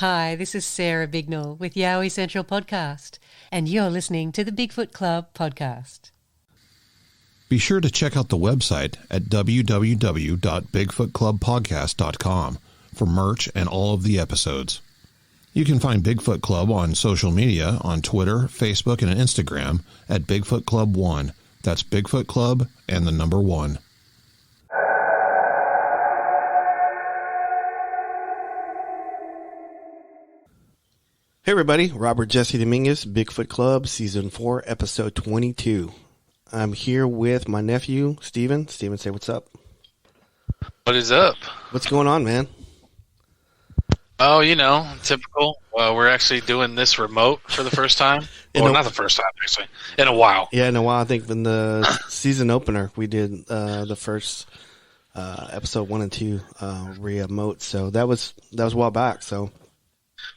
Hi, this is Sarah Bignall with Yowie Central Podcast, and you're listening to the Bigfoot Club podcast. Be sure to check out the website at www.bigfootclubpodcast.com for merch and all of the episodes. You can find Bigfoot Club on social media on Twitter, Facebook, and Instagram at Bigfoot Club 1. That's Bigfoot Club and the number 1. Hey everybody, Robert Jesse Dominguez, Bigfoot Club, Season 4, Episode 22. I'm here with my nephew, Steven. Steven, say what's up. What is up? What's going on, man? Oh, you know, typical. We're actually doing this remote for the first time. Not the first time, actually. In a while. Yeah, in a while. I think in the season opener, we did the first Episode 1 and 2 remote. So that was a while back, so...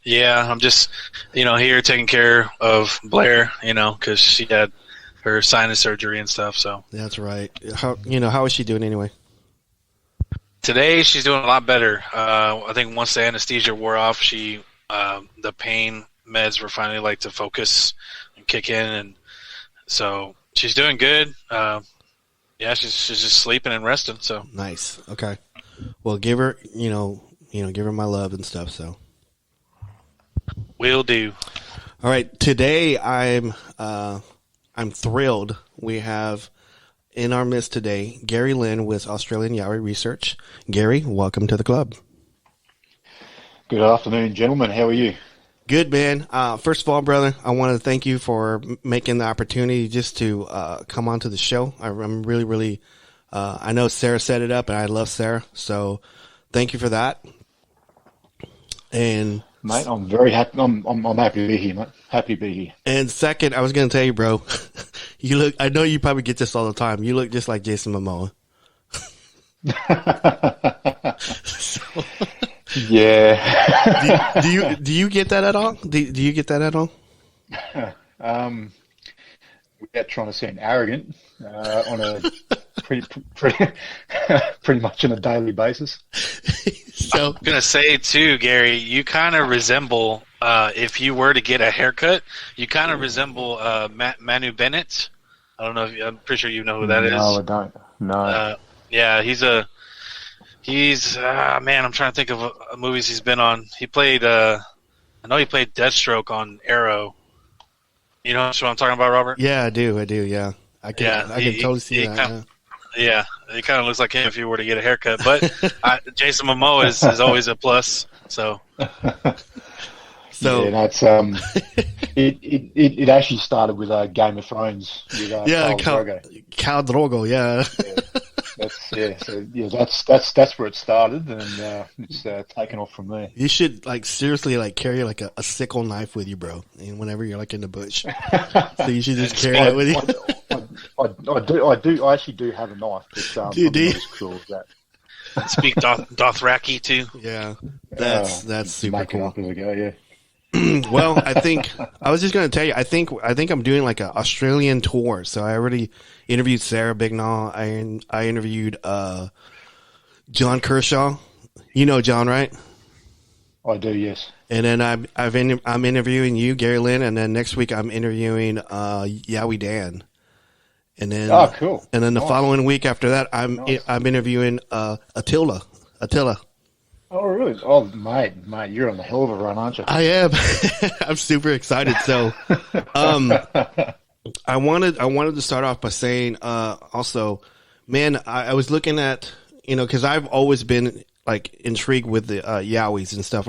Yeah, I'm just, here taking care of Blair, because she had her sinus surgery and stuff. So that's right. How is she doing anyway? Today she's doing a lot better. I think once the anesthesia wore off, the pain meds were finally to focus and kick in, and so she's doing good. Yeah, she's just sleeping and resting. So nice. Okay. Well, give her give her my love and stuff. So. Will do. All right. Today, I'm thrilled. We have in our midst today Gary Lynn with Australian Yowie Research. Gary, welcome to the club. Good afternoon, gentlemen. How are you? Good, man. First of all, brother, I want to thank you for making the opportunity just to come onto the show. I'm really, really. I know Sarah set it up, and I love Sarah, so thank you for that. And. Mate, I'm very happy. I'm happy to be here, mate. Happy to be here. And second, I was going to tell you, bro, I know you probably get this all the time. You look just like Jason Momoa. Yeah. Do you get that at all? Do you get that at all? Without trying to sound arrogant, on a pretty much on a daily basis. So, I'm going to say, too, Gary, you kind of resemble, if you were to get a haircut, you kind of resemble Manu Bennett. I don't know I'm pretty sure you know who that is. No, I don't. No. Yeah, man, I'm trying to think of movies he's been on. He played, I know he played Deathstroke on Arrow. You know what I'm talking about, Robert? Yeah, I do, yeah. I can totally see that, yeah, it kind of looks like him if you were to get a haircut. But Jason Momoa is always a plus. So yeah, that's it actually started with Game of Thrones. With, Khal Drogo, yeah. That's where it started, and it's taken off from there. You should seriously carry a sickle knife with you, bro, and whenever you're in the bush. So you should just carry that with you. I actually do have a knife, but I'm not as cool as that. Speak Dothraki too. Yeah, that's super cool. Up as we go, yeah. Well, I think I was just going to tell you. I think I'm doing an Australian tour. So I already interviewed Sarah Bignall. I interviewed John Kershaw. You know John, right? I do, yes. And then I'm interviewing you, Gary Lynn, and then next week I'm interviewing Yowie Dan. And then cool. And then the following week after that, I'm interviewing Attila. Oh, really? Oh, mate, you're on the hell of a run, aren't you? I am. I'm super excited. So, I wanted to start off by saying, also, man, I was looking at, because I've always been intrigued with the Yowies and stuff.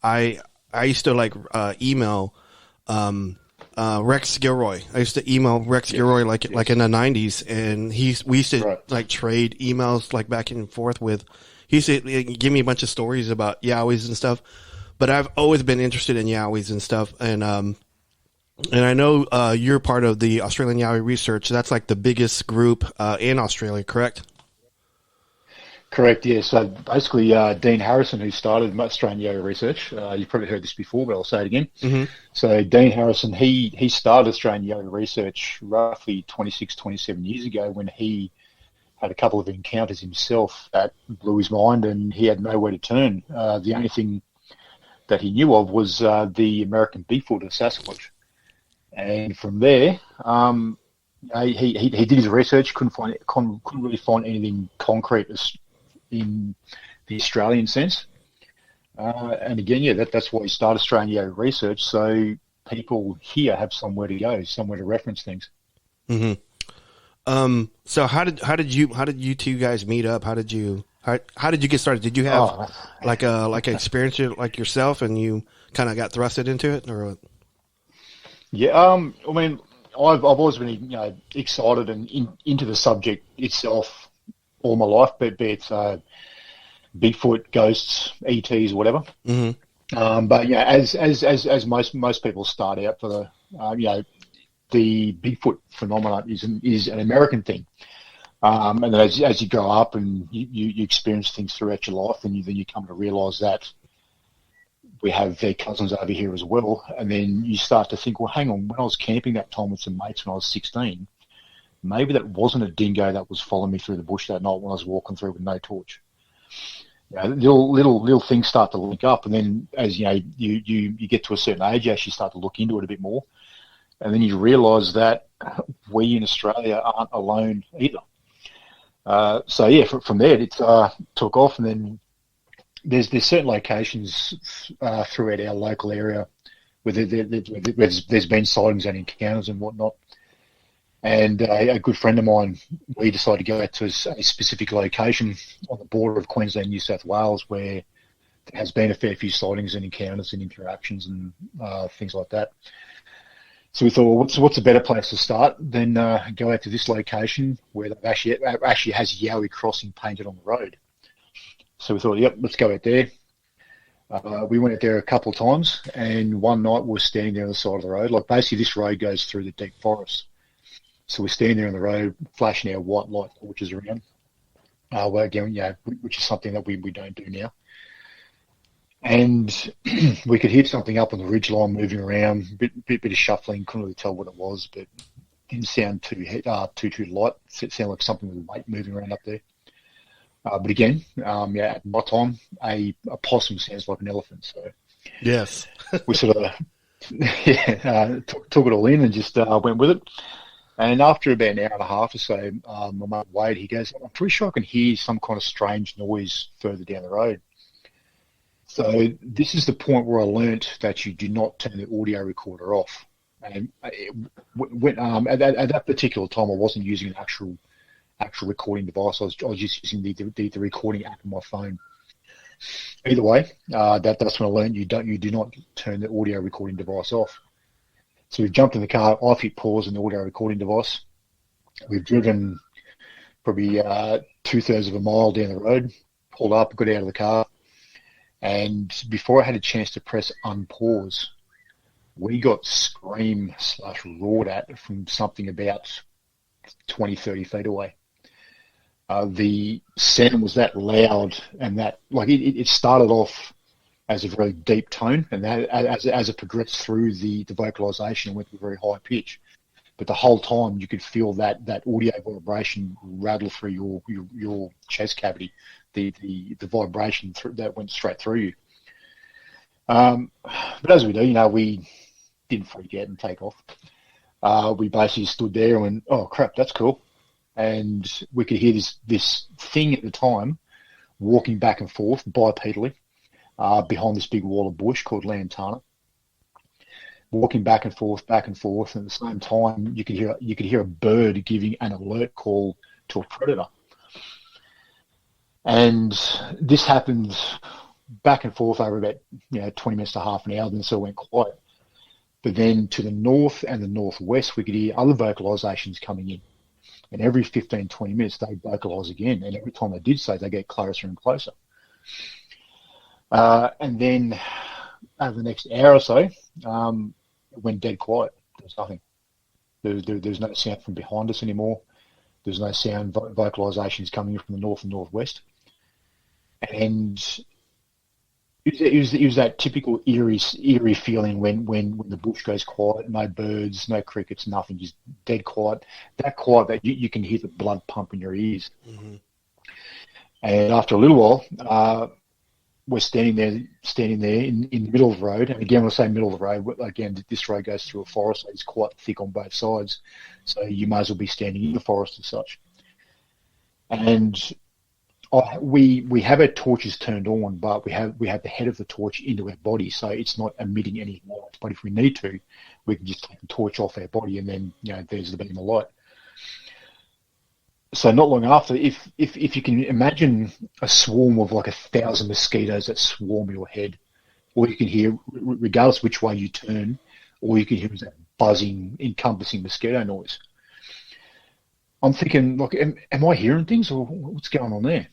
I used to email Rex Gilroy. I used to email Rex Gilroy like in the 90s, and we used to trade emails back and forth with. He used to give me a bunch of stories about Yowies and stuff, but I've always been interested in Yowies and stuff. And I know you're part of the Australian Yowie Research. That's the biggest group in Australia, correct? Correct, yeah. So basically, Dean Harrison, who started Australian Yowie Research, you've probably heard this before, but I'll say it again. Mm-hmm. So Dean Harrison, he started Australian Yowie Research roughly 26, 27 years ago when he had a couple of encounters himself that blew his mind, and he had nowhere to turn. The only thing that he knew of was the American Bigfoot or Sasquatch. And from there, he did his research, couldn't really find anything concrete in the Australian sense. And again, that's why he started Australian Yowie Research, so people here have somewhere to go, somewhere to reference things. Mm-hmm. So how did you two guys meet up? How did you get started? Did you have like an experience like yourself, and you kind of got thrusted into it, or what? Yeah, I mean, I've always been excited and into the subject itself all my life, be it Bigfoot, ghosts, ETs, whatever. Mm-hmm. But as most people start out for the Bigfoot phenomenon is an American thing. And then as you grow up and you experience things throughout your life, and then you come to realise that we have their cousins over here as well. And then you start to think, well, hang on, when I was camping that time with some mates when I was 16, maybe that wasn't a dingo that was following me through the bush that night when I was walking through with no torch. Little things start to link up, and then as you get to a certain age, you actually start to look into it a bit more, and then you realise that we in Australia aren't alone either. From there it took off, and then there's certain locations throughout our local area where there's been sightings and encounters and whatnot. And a good friend of mine, we decided to go out to a specific location on the border of Queensland and New South Wales where there has been a fair few sightings and encounters and interactions and things like that. So we thought, well, what's a better place to start than go out to this location where it actually has Yowie Crossing painted on the road. So we thought, yep, let's go out there. We went out there a couple of times, and one night we were standing there on the side of the road. Like, basically this road goes through the deep forest. So we're standing there on the road, flashing our white light torches around, which is something that we don't do now. And we could hear something up on the ridgeline moving around, bit of shuffling. Couldn't really tell what it was, but didn't sound too light. It sounded like something with weight moving around up there. But again, at night time, a possum sounds like an elephant. So yes, we sort of took it all in and just went with it. And after about an hour and a half or so, my mate Wade, he goes, I'm pretty sure I can hear some kind of strange noise further down the road. So this is the point where I learnt that you do not turn the audio recorder off. And at that particular time, I wasn't using an actual recording device. I was just using the recording app on my phone. Either way, that's when I learned you do not turn the audio recording device off. So we've jumped in the car. I've hit pause on the audio recording device. We've driven probably 2/3 of a mile down the road, pulled up, got out of the car, and before I had a chance to press unpause, we got scream/roared at from something about 20, 30 feet away. The sound was that loud, and that it started off as a very deep tone, and that as it progressed through the vocalization, it went to a very high pitch. But the whole time you could feel that audio vibration rattle through your chest cavity, the vibration that went straight through you. But as we do, we didn't freak out and take off. We basically stood there and went, oh crap, that's cool. And we could hear this thing at the time walking back and forth bipedally behind this big wall of bush called lantana, walking back and forth, and at the same time you could hear a bird giving an alert call to a predator. And this happened back and forth over about 20 minutes to half an hour, then so it went quiet. But then to the north and the northwest, we could hear other vocalizations coming in. And every 15, 20 minutes, they vocalize again. And every time they did so, they get closer and closer. And then over the next hour or so, it went dead quiet. There was nothing. There's no sound from behind us anymore. There's no sound vocalizations coming in from the north and northwest. And it was that typical eerie feeling when the bush goes quiet, no birds, no crickets, nothing, just dead quiet. That quiet that you can hear the blood pump in your ears. Mm-hmm. And after a little while, we're standing there in the middle of the road. And again, when I say middle of the road, again, this road goes through a forest. So it's quite thick on both sides. So you might as well be standing in the forest as such. And we have our torches turned on, but we have the head of the torch into our body, so it's not emitting any light. But if we need to, we can just take the torch off our body, and then there's the beam of light. So not long after, if you can imagine a swarm of like 1,000 mosquitoes that swarm your head, all you can hear, regardless which way you turn, all you can hear is that buzzing, encompassing mosquito noise. I'm thinking, look, am I hearing things, or what's going on there?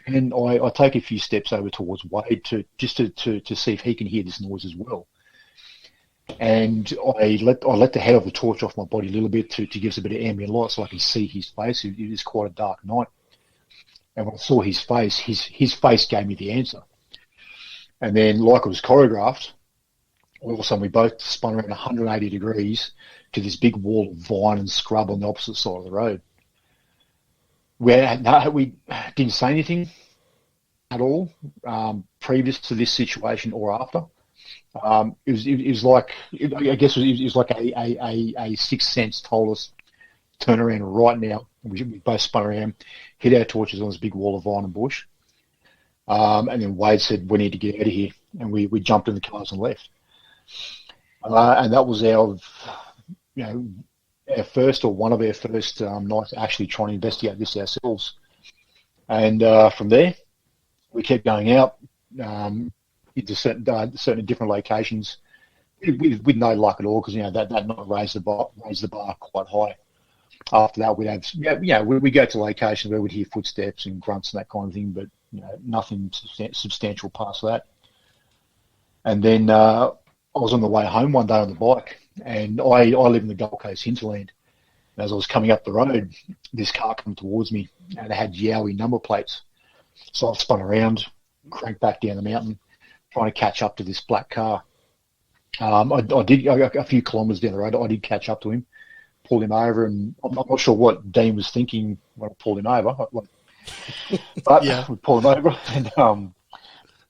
And I take a few steps over towards Wade to see if he can hear this noise as well. And I let the head of the torch off my body a little bit to give us a bit of ambient light so I can see his face. It is quite a dark night. And when I saw his face gave me the answer. And then, like it was choreographed, all of a sudden we both spun around 180 degrees to this big wall of vine and scrub on the opposite side of the road. We didn't say anything at all previous to this situation or after. It was like a sixth sense told us, turn around right now. We both spun around, hit our torches on this big wall of vine and bush. And then Wade said, we need to get out of here. And we jumped in the cars and left. And that was our first, or one of our first nights actually trying to investigate this ourselves. And from there, we kept going out into certain different locations with no luck at all, because that night raised the bar quite high. After that, we'd have we go to locations where we'd hear footsteps and grunts and that kind of thing, but nothing substantial past that. And then I was on the way home one day on the bike, and I live in the Gold Coast hinterland. And as I was coming up the road, this car came towards me, and it had Yowie number plates. So I spun around, cranked back down the mountain, trying to catch up to this black car. I did a few kilometres down the road. I did catch up to him, pulled him over, and I'm not sure what Dean was thinking when I pulled him over. But yeah, we pulled him over, and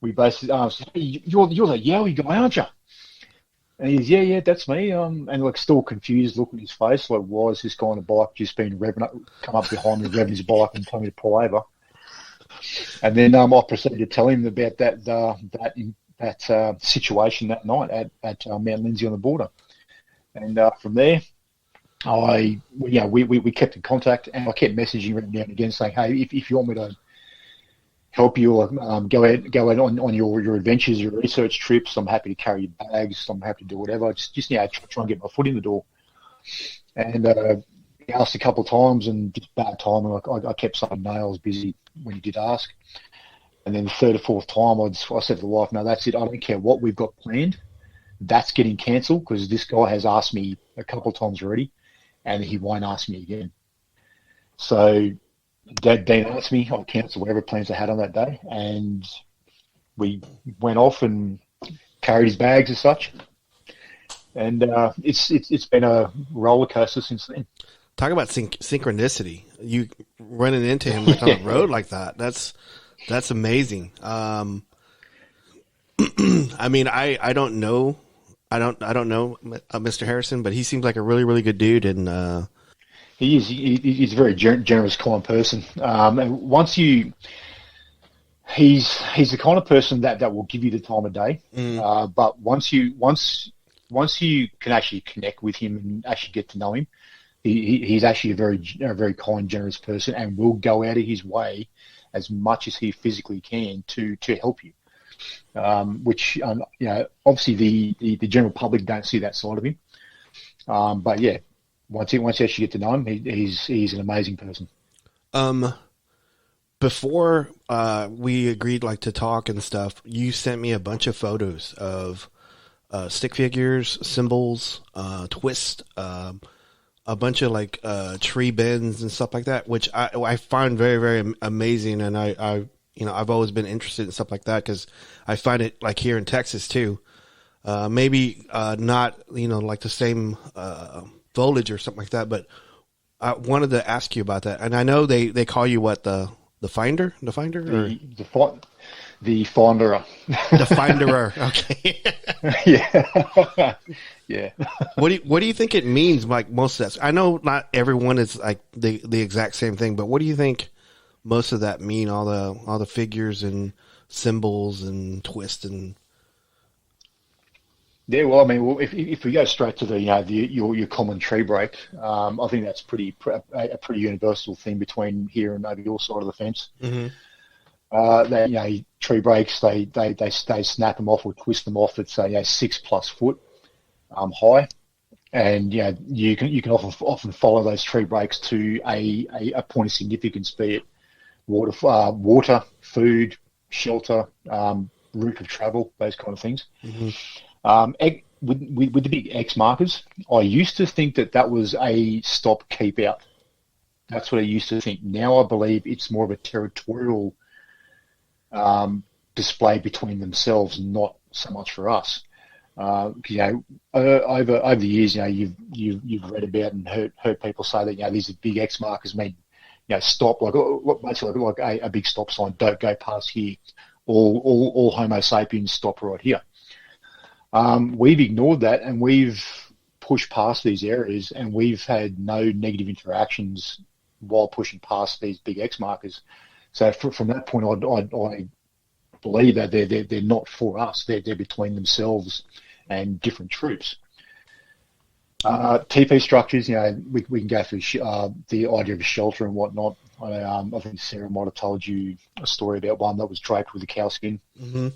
we basically said, hey, you're that Yowie guy, aren't you? And he's, yeah, that's me. And like still confused, look at his face, like, why is this guy on a bike just been come up behind me, revving his bike and telling me to pull over? And then I proceeded to tell him about that situation that night at Mount Lindsay on the border. And from there, we kept in contact, and I kept messaging him now and again saying, hey, if you want me to help you or go out on your adventures, your research trips, I'm happy to carry your bags. I'm happy to do whatever. Just try and get my foot in the door. And he asked a couple of times, and just bad timing. I kept saying no, I was busy when he did ask. And then the third or fourth time, I said to the wife, no, that's it. I don't care what we've got planned. That's getting cancelled, because this guy has asked me a couple of times already, and he won't ask me again. So Dean asked me, I cancelled whatever plans I had on that day, and we went off and carried his bags as such. And it's been a roller coaster since then. Talk about synchronicity. You running into him on the road like that. That's amazing. I mean, I don't know. I don't know Mr. Harrison, but he seems like a really, really good dude. And he is. He's a very generous, kind person. And he's the kind of person that will give you the time of day. But once you can actually connect with him and actually get to know him, he's actually a very kind, generous person, and will go out of his way as much as he physically can to help you. Which obviously the general public don't see that side of him. But yeah, once you actually get to know him, he's an amazing person. Before we agreed to talk and stuff, you sent me a bunch of photos of stick figures, symbols, twist, a bunch of tree bends and stuff like that, which I find very, very amazing. And I've always been interested in stuff like that, because I find it here in Texas too. Maybe not the same foliage or something like that, but I wanted to ask you about that. And I know they call you what, the finder, or? The Finderer. The Finderer. Okay. Yeah. Yeah. What do you think it means? Like most of that, I know not everyone is like the exact same thing, but what do you think most of that mean? All the figures and symbols and twists and. Yeah, well, I mean, if we go straight to your common tree break, I think that's a pretty universal thing between here and over your side of the fence. Mm-hmm. Tree breaks, they snap them off or twist them off. It's 6+ foot high, and you can often follow those tree breaks to a point of significance, be it water, food, shelter, route of travel, those kind of things. Mm-hmm. With the big X markers, I used to think that was a stop keep out. That's what I used to think. Now I believe it's more of a territorial display between themselves, not so much for us. Over the years, you've read about and heard people say that these are big X markers mean stop, basically like a big stop sign. Don't go past here. All Homo sapiens stop right here. We've ignored that and we've pushed past these areas, and we've had no negative interactions while pushing past these big X markers. So from that point, I believe that they're not for us. They're between themselves and different troops. TP structures, we can go through the idea of a shelter and whatnot. I think Sarah might have told you a story about one that was draped with a cow skin. Mm-hmm.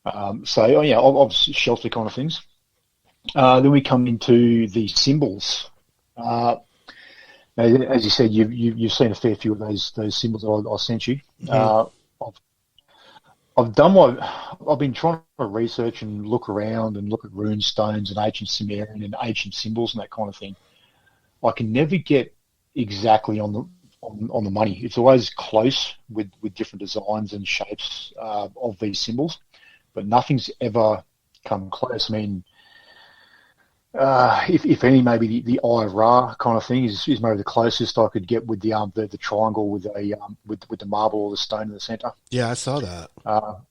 Obviously shelter kind of things. Then we come into the symbols. As you said, you've seen a fair few of those symbols that I sent you. Mm-hmm. I've been trying to research and look around and look at rune stones and ancient Sumerian and ancient symbols and that kind of thing. I can never get exactly on the money. It's always close with different designs and shapes of these symbols, but nothing's ever come close. I mean, if any, maybe the Eye of Ra kind of thing is maybe the closest I could get with the triangle with the marble or the stone in the center. Yeah, I saw that. But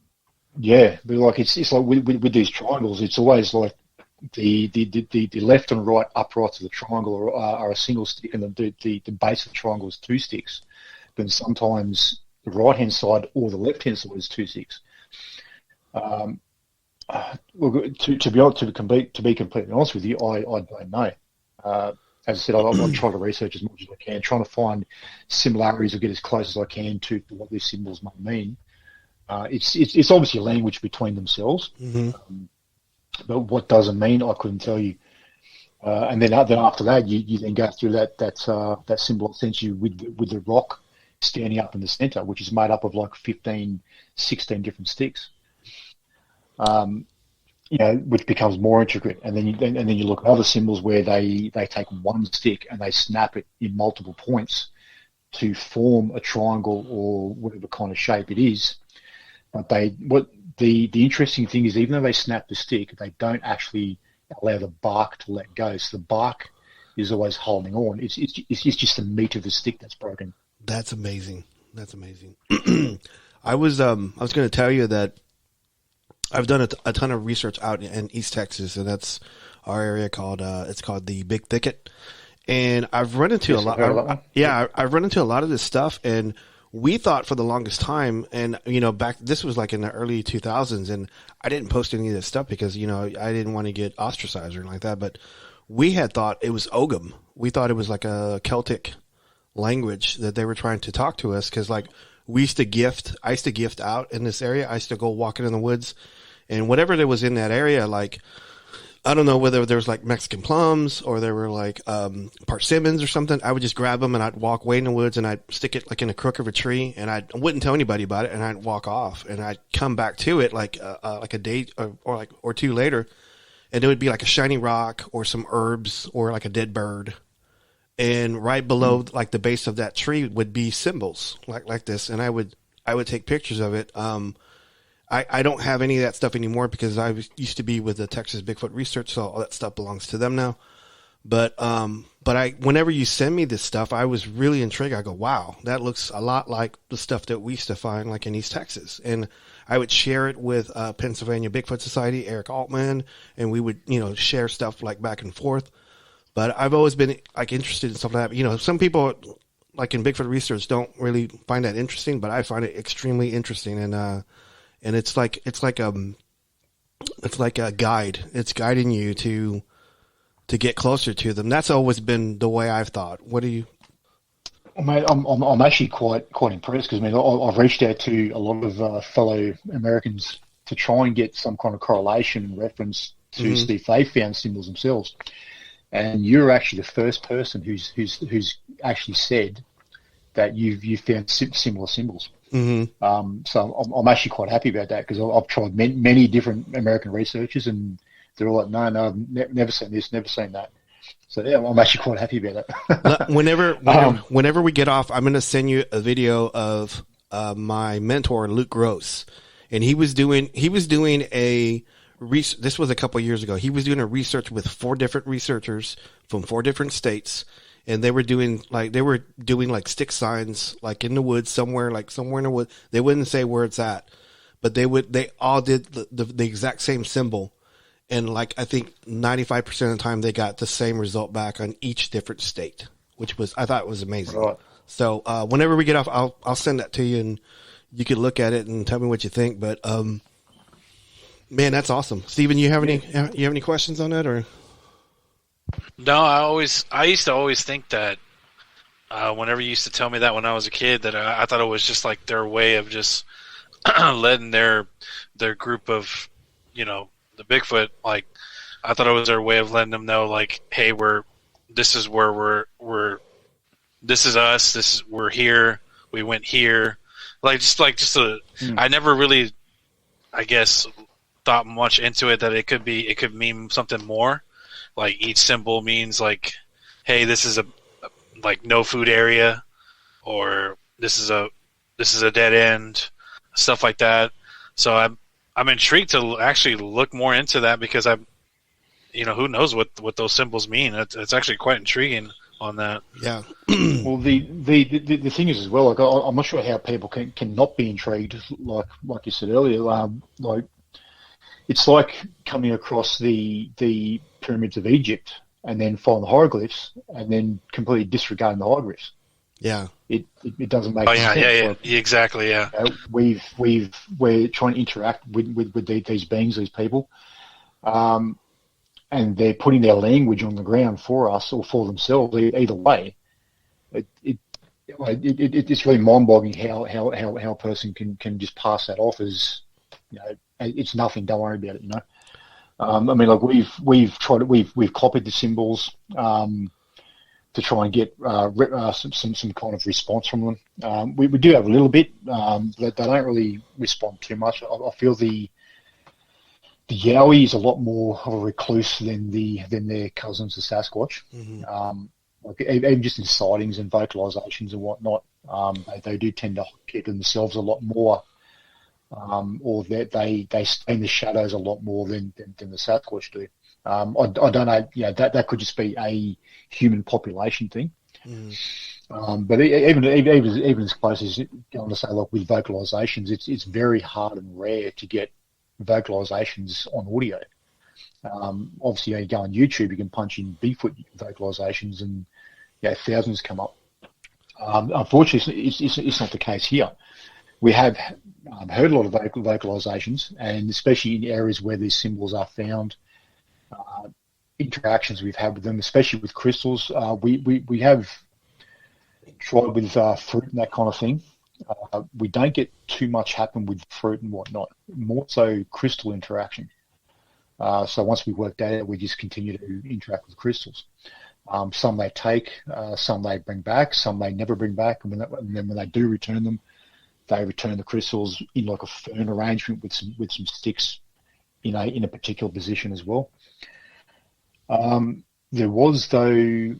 like it's like with these triangles, it's always like the left and right uprights of the triangle are a single stick, and the base of the triangle is 2 sticks. Then sometimes the right hand side or the left hand side is 2 sticks. Look, to be completely honest with you, I don't know. As I said, I'm trying to research as much as I can, trying to find similarities or get as close as I can to what these symbols might mean. It's obviously a language between themselves, mm-hmm. But what does it mean, I couldn't tell you. And then after that, you then go through that symbol essentially with the rock standing up in the center, which is made up of like 15, 16 different sticks. Which becomes more intricate, and then you look at other symbols where they take one stick and they snap it in multiple points to form a triangle or whatever kind of shape it is. But the interesting thing is, even though they snap the stick, they don't actually allow the bark to let go. So the bark is always holding on. It's just the meat of the stick that's broken. That's amazing. I was going to tell you that I've done a ton of research out in East Texas, and that's our area called the Big Thicket. And I've run into a lot. I've run into a lot of this stuff, and we thought for the longest time, and this was like in the early 2000s, and I didn't post any of this stuff because I didn't want to get ostracized or anything like that. But we had thought it was Ogham. We thought it was like a Celtic language that they were trying to talk to us, because like I used to gift out in this area. I used to go walking in the woods, and whatever there was in that area, like, I don't know whether there was like Mexican plums or there were like persimmons or something. I would just grab them and I'd walk way in the woods and I'd stick it like in a crook of a tree, and I wouldn't tell anybody about it, and I'd walk off and I'd come back to it like a day or two later, and it would be like a shiny rock or some herbs or like a dead bird. And right below like the base of that tree would be symbols like this. And I would take pictures of it. I don't have any of that stuff anymore because I used to be with the Texas Bigfoot Research, so all that stuff belongs to them now. But whenever you send me this stuff, I was really intrigued. I go, wow, that looks a lot like the stuff that we used to find like in East Texas. And I would share it with Pennsylvania Bigfoot Society, Eric Altman, and we would, share stuff like back and forth. But I've always been like interested in stuff like that. Some people like in Bigfoot research don't really find that interesting, but I find it extremely interesting. And it's like a guide. It's guiding you to get closer to them. That's always been the way I've thought. What do you? Mate, I'm actually quite impressed because I've reached out to a lot of fellow Americans to try and get some kind of correlation and reference to see if they found symbols themselves. And you're actually the first person who's actually said that you've found similar symbols. Mm-hmm. So I'm actually quite happy about that because I've tried many different American researchers and they're all like, no, I've never seen this, never seen that. So yeah, I'm actually quite happy about that. Whenever we get off, I'm going to send you a video of my mentor, Luke Gross, and he was doing this was a couple of years ago. He was doing a research with 4 different researchers from 4 different states, and they were doing like stick signs, like in the woods somewhere in the woods. They wouldn't say where it's at, but they all did the exact same symbol. And like, I think 95% of the time they got the same result back on each different state, I thought was amazing. Right. So, whenever we get off, I'll send that to you and you can look at it and tell me what you think. But, man, that's awesome. Steven, you have any questions on that or? No, I used to always think that, whenever you used to tell me that when I was a kid, that I thought it was just like their way of just letting their group of, the Bigfoot, like, I thought it was their way of letting them know, like, hey, this is where this is us, we're here, we went here, I never really, I guess, thought much into it that it could mean something more, like each symbol means like, hey, this is a like no food area, or this is a dead end, stuff like that. So I'm intrigued to actually look more into that because who knows what those symbols mean. It's actually quite intriguing on that. Yeah. Well, the thing is as well, like I'm not sure how people can not be intrigued, like you said earlier. Like it's like coming across the pyramids of Egypt and then find the hieroglyphs and then completely disregarding the hieroglyphs. Yeah. It doesn't make sense. Yeah, like, exactly. Yeah. We're trying to interact with these beings, these people, and they're putting their language on the ground for us or for themselves. Either way, it's really mind-boggling how a person can just pass that off as it's nothing. Don't worry about it. Like we've copied the symbols. To try and get some kind of response from them. We do have a little bit, but they don't really respond too much. I feel the Yowie is a lot more of a recluse than their cousins, the Sasquatch. Mm-hmm. Even just in sightings and vocalizations and whatnot, they do tend to keep themselves a lot more, or that they stay in the shadows a lot more than the Sasquatch do. I don't know. That could just be a human population thing. But even as close as going to say, like with vocalizations, it's very hard and rare to get vocalizations on audio. Obviously, you go on YouTube, you can punch in Bigfoot vocalizations, and thousands come up. Unfortunately, it's not the case here. We have heard a lot of vocalizations, and especially in areas where these symbols are found. Interactions we've had with them, especially with crystals, we have tried with fruit and that kind of thing. We don't get too much happen with fruit and whatnot, more so crystal interaction. So once we work that out, we just continue to interact with crystals. Some they take, some they bring back, some they never bring back, and then when they do return them, they return the crystals in like a fern arrangement with some sticks, in a particular position as well. There was, though,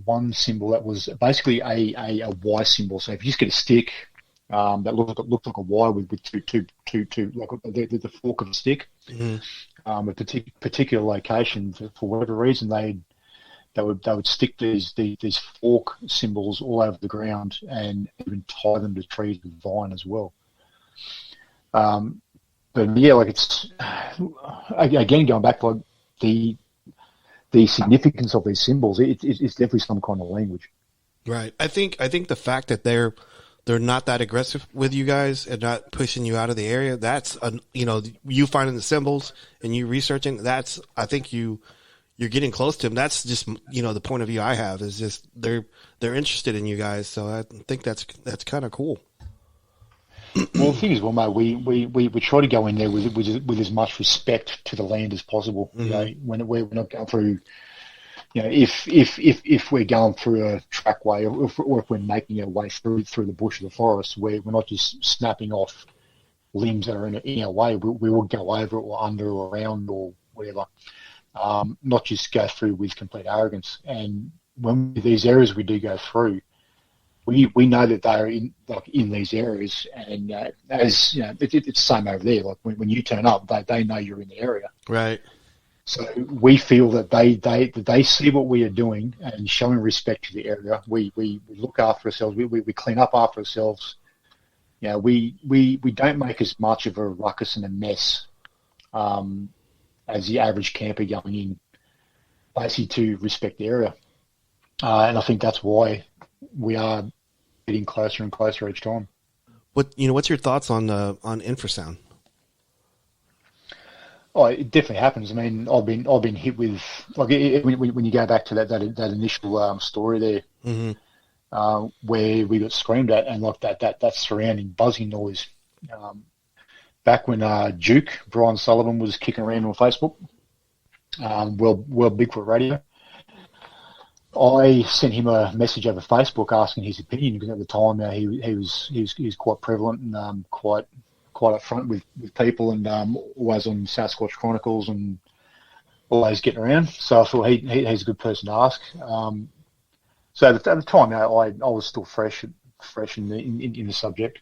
one symbol that was basically a Y symbol. So if you just get a stick that looked like a Y with two like the fork of a stick, a particular location, for whatever reason, they would stick these fork symbols all over the ground and even tie them to trees with vine as well. But yeah, like it's again going back to like the significance of these symbols. It's definitely some kind of language. Right. I think the fact that they're not that aggressive with you guys and not pushing you out of the area. That's you finding the symbols and you researching. That's, I think you're getting close to them. That's just the point of view I have is just they're interested in you guys. So I think that's kind of cool. Well, the thing is, mate, we try to go in there with as much respect to the land as possible. Mm-hmm. When we're not going through, if we're going through a trackway or if we're making our way through the bush or the forest, we're not just snapping off limbs that are in our way. We will go over it or under or around or whatever. Not just go through with complete arrogance. And when these areas we do go through, we know that they're in these areas, and as it's the same over there. Like when you turn up, they know you're in the area, right? So we feel that they see what we are doing and showing respect to the area. We look after ourselves. We clean up after ourselves. We don't make as much of a ruckus and a mess as the average camper going in, basically to respect the area. And I think that's why we are getting closer and closer each time. What's your thoughts on infrasound? Oh, it definitely happens. I mean, I've been hit with like when you go back to that initial story there, mm-hmm. Where we got screamed at and like that surrounding buzzing noise. Back when Brian Sullivan was kicking around on Facebook, World Bigfoot Radio. I sent him a message over Facebook asking his opinion because at the time he was quite prevalent and quite upfront with people and always on Sasquatch Chronicles and always getting around. So I thought he's a good person to ask. So at the time I was still fresh in the subject.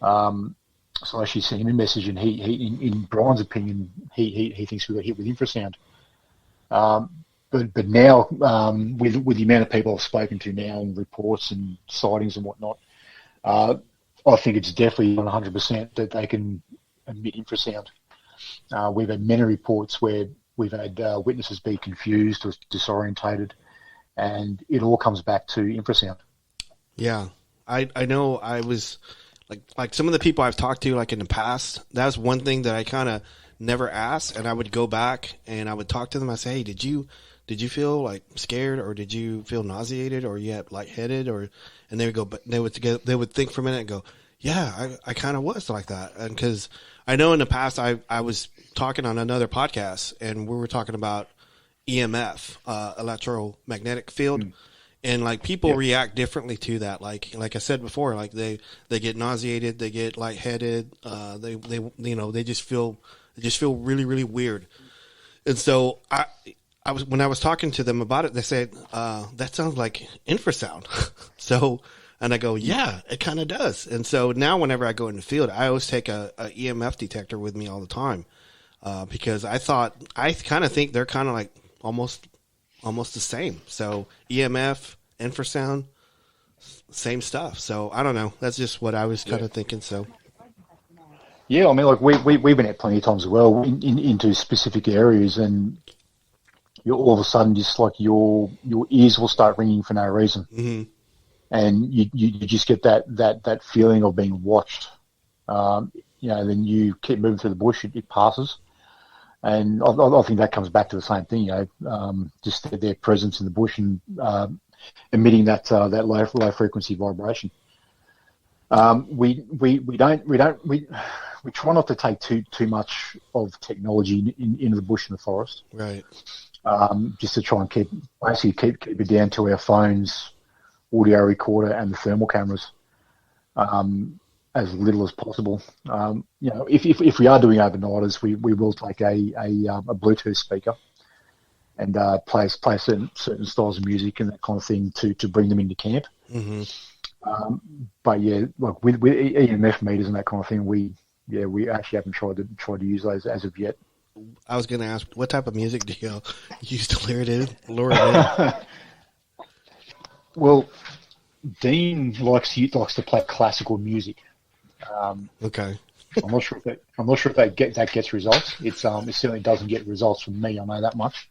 So I actually sent him a message, and he in Brian's opinion he thinks we got hit with infrasound. But now, with the amount of people I've spoken to now and reports and sightings and whatnot, I think it's definitely 100% that they can emit infrasound. We've had many reports where we've had witnesses be confused or disorientated, and it all comes back to infrasound. Yeah, I know. I was like some of the people I've talked to, like in the past, that was one thing that I kind of never asked, and I would go back and I would talk to them. I say, hey, did you feel like scared, or did you feel nauseated, or you had lightheaded, and they would go, but they would think for a minute and go, yeah, I kind of was like that. And cause I know in the past I was talking on another podcast and we were talking about EMF, electromagnetic field. And like people react differently to that. Like I said before, like they get nauseated, they get lightheaded, they just feel really, really weird. And so when I was talking to them about it, they said, that sounds like infrasound. So, and I go, yeah, it kind of does. And so now whenever I go in the field, I always take a EMF detector with me all the time. Because I kind of think they're kind of like almost the same. So EMF, infrasound, same stuff. So I don't know. That's just what I was kind of thinking. So. Yeah, I mean, like we've been out plenty of times as well into specific areas, and all of a sudden, just like your ears will start ringing for no reason, mm-hmm. and you just get that feeling of being watched. Then you keep moving through the bush, it passes, and I think that comes back to the same thing. Just their presence in the bush and emitting that low frequency vibration. We try not to take too much of technology into the bush and the forest. Right. Just to try and keep it down to our phones, audio recorder, and the thermal cameras, as little as possible. If we are doing overnighters, we will take a Bluetooth speaker and play certain styles of music and that kind of thing to bring them into camp. Mm-hmm. But yeah, like with EMF meters and that kind of thing, we actually haven't tried to use those as of yet. I was going to ask, what type of music do you use to lure it in? Well, Dean likes to play classical music. Okay. I'm not sure if that gets results. It certainly doesn't get results from me. I know that much.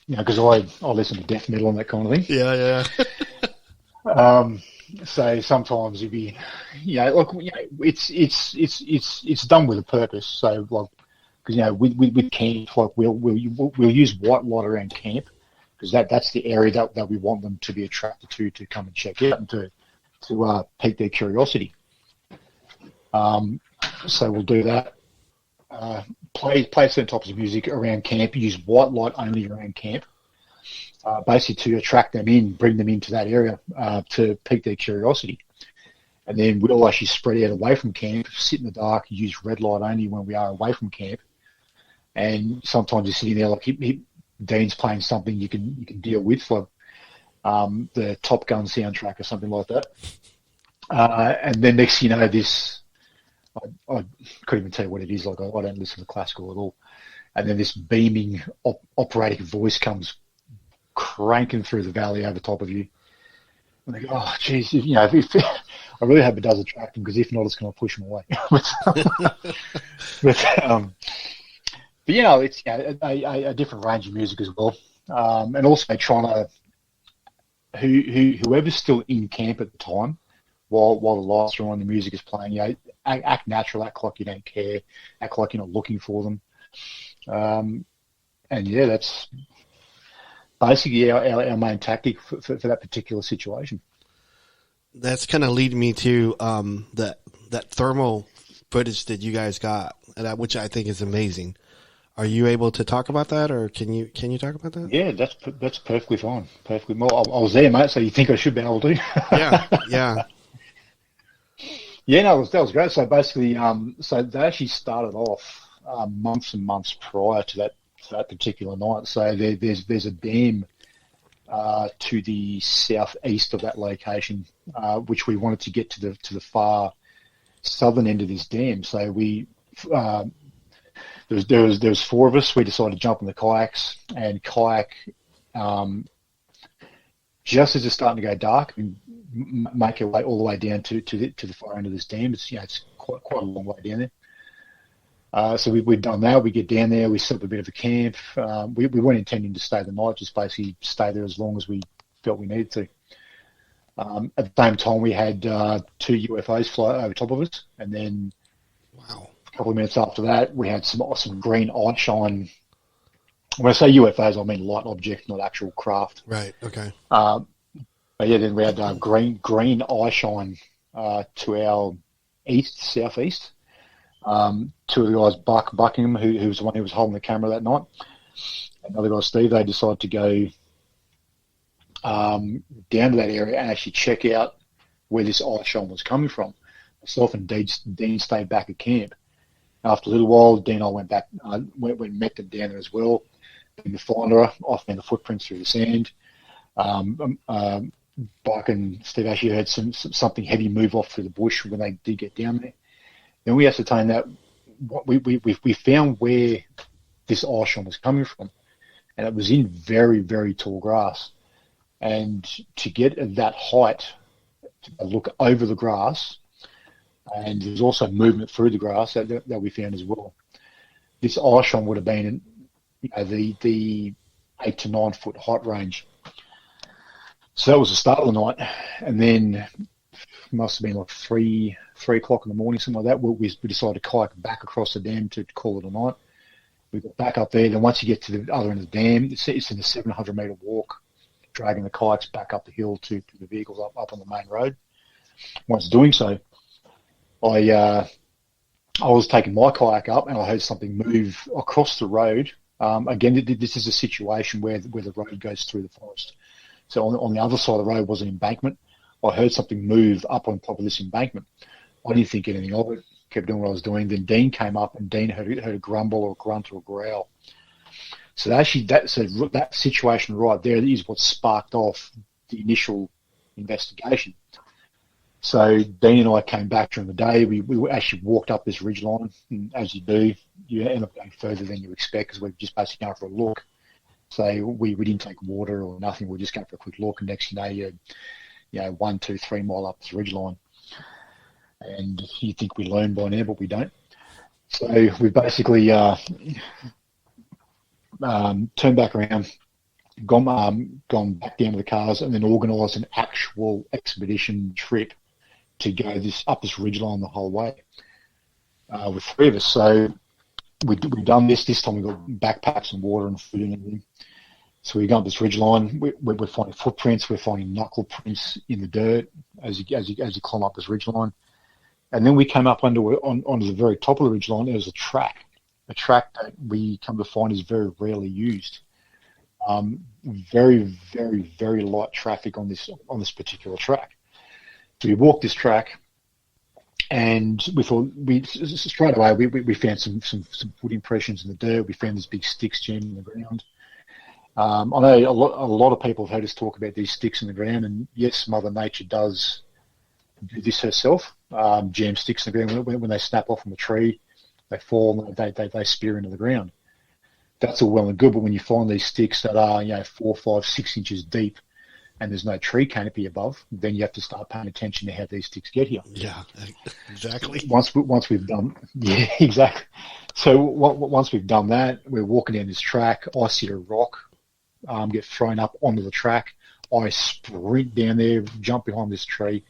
Because I listen to death metal and that kind of thing. Yeah. So sometimes it'd be, it's done with a purpose. So because with camp, we'll use white light around camp because that's the area that we want them to be attracted to come and check out and to pique their curiosity. So we'll do that. Play certain types of music around camp. Use white light only around camp. Basically to attract them in, bring them into that area to pique their curiosity. And then we'll actually spread out away from camp, sit in the dark, use red light only when we are away from camp. And sometimes you're sitting there like Dean's playing something you can deal with, like the Top Gun soundtrack or something like that. And then next thing you know, this, I couldn't even tell you what it is. Like I don't listen to classical at all. And then this beaming operatic voice comes cranking through the valley over top of you. And they go, oh, geez, I really hope it does attract them because if not, it's going to push them away. but it's a different range of music as well. And also trying to, whoever's still in camp at the time, while the lights are on, the music is playing, act natural, act like you don't care, act like you're not looking for them. That's basically our main tactic for that particular situation. That's kind of leading me to that thermal footage that you guys got, which I think is amazing. Are you able to talk about that, or can you talk about that? Yeah, that's perfectly fine. Perfectly. Well, I was there, mate. So you think I should be able to? Yeah. Yeah, no, that was great. So basically, so they actually started off months and months prior to that particular night. So there's a dam to the southeast of that location, which we wanted to get to the far southern end of this dam. So there was four of us. We decided to jump in the kayaks and kayak just as it's starting to go dark and make our way all the way down to the far end of this dam. It's quite a long way down there. So we've done that. We get down there. We set up a bit of a camp. We weren't intending to stay the night, just basically stay there as long as we felt we needed to. At the same time, we had two UFOs fly over top of us, and then a couple of minutes after that, we had some awesome green eye shine. When I say UFOs, I mean light objects, not actual craft. Right. Okay. But yeah, then we had green eye shine to our southeast. Two of the guys, Buckingham, who was the one who was holding the camera that night, and another guy, Steve, they decided to go down to that area and actually check out where this eye shine was coming from. Myself and Dean stayed back at camp. After a little while, Dean and I went back, went and met them down there as well. In the finder, I found the footprints through the sand. Buck and Steve actually heard something heavy move off through the bush when they did get down there. Then we ascertained that we found where this eye shine was coming from, and it was in very, very tall grass. And to get at that height, to look over the grass, and there's also movement through the grass that we found as well. This eye shine would have been in the 8 to 9 foot height range. So that was the start of the night, and then it must have been like 3 o'clock in the morning, something like that. We decided to kayak back across the dam to call it a night. We got back up there. Then once you get to the other end of the dam, it's in a 700 metre walk, dragging the kayaks back up the hill to the vehicles up on the main road. Once doing so, I was taking my kayak up and I heard something move across the road. Again, this is a situation where the road goes through the forest. So on the other side of the road was an embankment. I heard something move up on top of this embankment. I didn't think anything of it. Kept doing what I was doing. Then Dean came up and Dean heard a grumble or a grunt or a growl. So that situation right there is what sparked off the initial investigation. So Dean and I came back during the day. We actually walked up this ridgeline, and as you do, you end up going further than you expect because we're just basically going for a look. So we didn't take water or nothing. We just going for a quick look, and next thing you know, 1, 2, 3 mile up this ridgeline. And you think we learn by now, but we don't. So we basically turned back around, gone back down to the cars, and then organised an actual expedition trip to go up this ridgeline the whole way with 3 of us. So we've done this. This time we got backpacks and water and food and everything. So we go up this ridgeline. We're finding footprints. We're finding knuckle prints in the dirt as you climb up this ridgeline. And then we came up onto the very top of the ridgeline. There was a track that we come to find is very rarely used. Very, very, very light traffic on this particular track. So we walked this track, and we thought straight away we found some foot impressions in the dirt. We found these big sticks jammed in the ground. I know a lot of people have heard us talk about these sticks in the ground, and yes, Mother Nature does do this herself. Jam sticks in the ground when they snap off from a tree, they fall and they spear into the ground. That's all well and good, but when you find these sticks that are 4, 5, 6 inches deep, and there's no tree canopy above, then you have to start paying attention to how these sticks get here. Yeah, exactly. Once we've done, yeah, exactly. So once we've done that, we're walking down this track. I see a rock get thrown up onto the track. I sprint down there, jump behind this tree.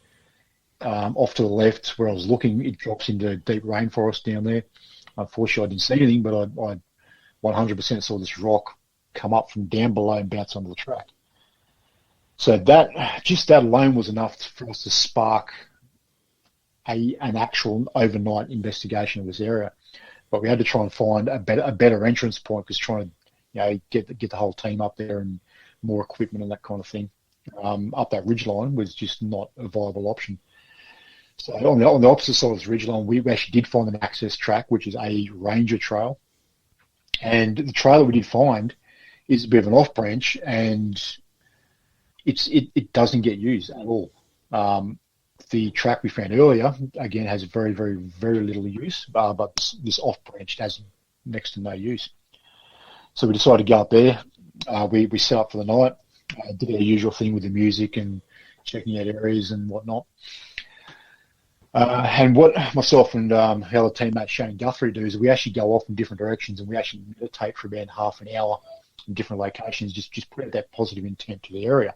Off to the left, where I was looking, it drops into deep rainforest down there. Unfortunately, I didn't see anything, but I 100% saw this rock come up from down below and bounce onto the track. So that alone was enough for us to spark an actual overnight investigation of this area. But we had to try and find a better entrance point, because trying to get the whole team up there and more equipment and that kind of thing up that ridgeline was just not a viable option. So on the opposite side of this ridgeline, we actually did find an access track, which is a ranger trail. And the trail that we did find is a bit of an off branch, and it doesn't get used at all. The track we found earlier, again, has very, very, very little use, but this off branch has next to no use. So we decided to go up there. We set up for the night, did our usual thing with the music and checking out areas and whatnot. And what myself and our other teammate Shane Guthrie do is we actually go off in different directions, and we actually meditate for about half an hour in different locations, just put out that positive intent to the area.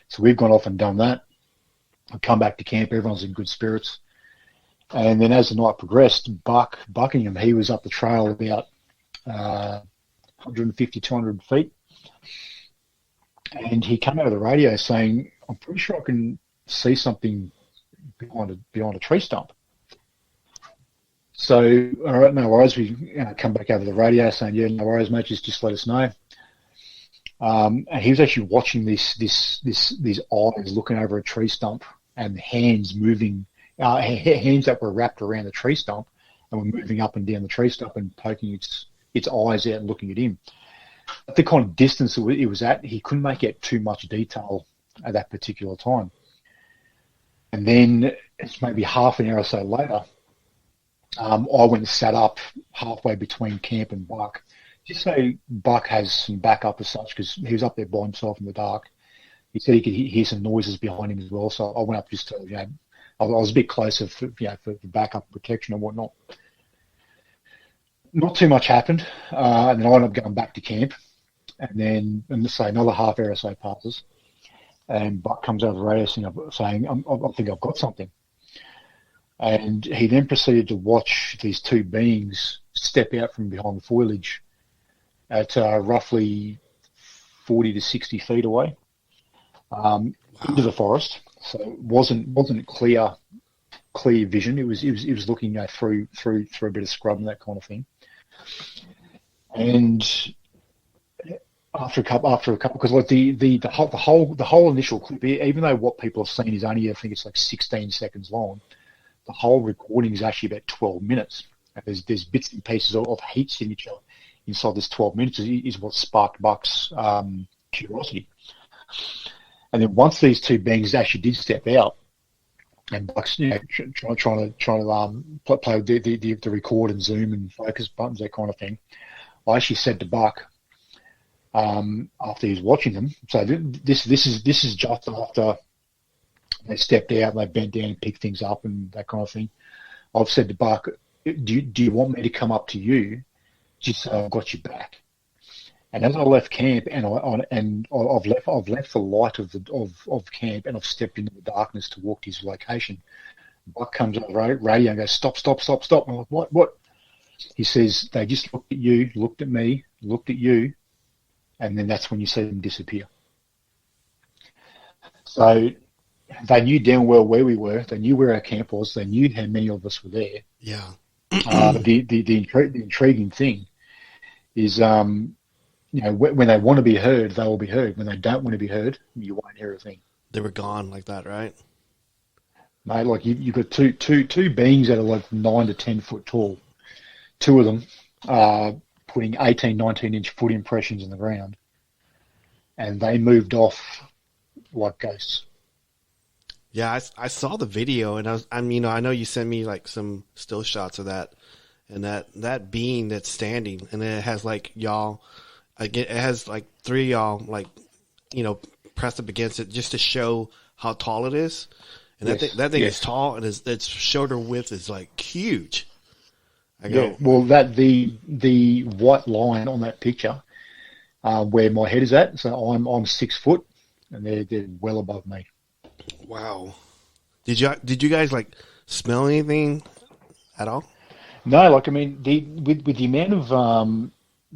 So we've gone off and done that. We come back to camp, everyone's in good spirits. And then as the night progressed, Buckingham, he was up the trail about 150, 200 feet. And he came out of the radio saying, I'm pretty sure I can see something behind a tree stump. So, all right, no worries. We come back over the radio saying, yeah, no worries, mate, just let us know. And he was actually watching these eyes looking over a tree stump, and hands moving, hands that were wrapped around the tree stump and were moving up and down the tree stump and poking its eyes out and looking at him. At the kind of distance it was at, he couldn't make out too much detail at that particular time. And then it's maybe half an hour or so later, I went and sat up halfway between camp and Buck, just so Buck has some backup as such, because he was up there by himself in the dark. He said he could hear some noises behind him as well, so I went up just to, I was a bit closer for backup protection and whatnot. Not too much happened, and then I ended up going back to camp, and then say another half hour or so passes, and Buck comes over the radio saying, I think I've got something. And he then proceeded to watch these two beings step out from behind the foliage at roughly 40 to 60 feet away into the forest. So it wasn't clear vision. It was looking through a bit of scrub and that kind of thing. And after a couple, because like the whole initial clip, even though what people have seen is only, I think it's like 16 seconds long, the whole recording is actually about 12 minutes. And there's bits and pieces of heat signature inside this 12 minutes is what sparked Buck's curiosity. And then once these two beings actually did step out, and Buck's, trying to play with the record and zoom and focus buttons, that kind of thing. I actually said to Buck, after he was watching them, so this is just after they stepped out and they bent down and picked things up and that kind of thing. I've said to Buck, do you want me to come up to you just so I've got your back? And as I left camp and I've left the light of camp and I've stepped into the darkness to walk to his location, Buck comes on the radio and goes, stop. I'm like, what? He says, they just looked at you, looked at me, looked at you, and then that's when you see them disappear. So they knew damn well where we were. They knew where our camp was. They knew how many of us were there. Yeah. The intriguing thing is, when they want to be heard, they will be heard. When they don't want to be heard, you won't hear a thing. They were gone like that, right? Mate, like you've got two beings that are like 9 to 10 foot tall. Two of them are putting 18, 19-inch foot impressions in the ground, and they moved off like ghosts. Yeah, I saw the video, and I know you sent me like some still shots of that, and that being that's standing, and then it has like y'all, again, it has like three y'all like, pressed up against it just to show how tall it is, and yes. that thing is tall, and its shoulder width is like huge. Well, that the white line on that picture, where my head is at, so I'm 6 foot, and they're well above me. Wow. Did you guys like smell anything at all? No, with the amount of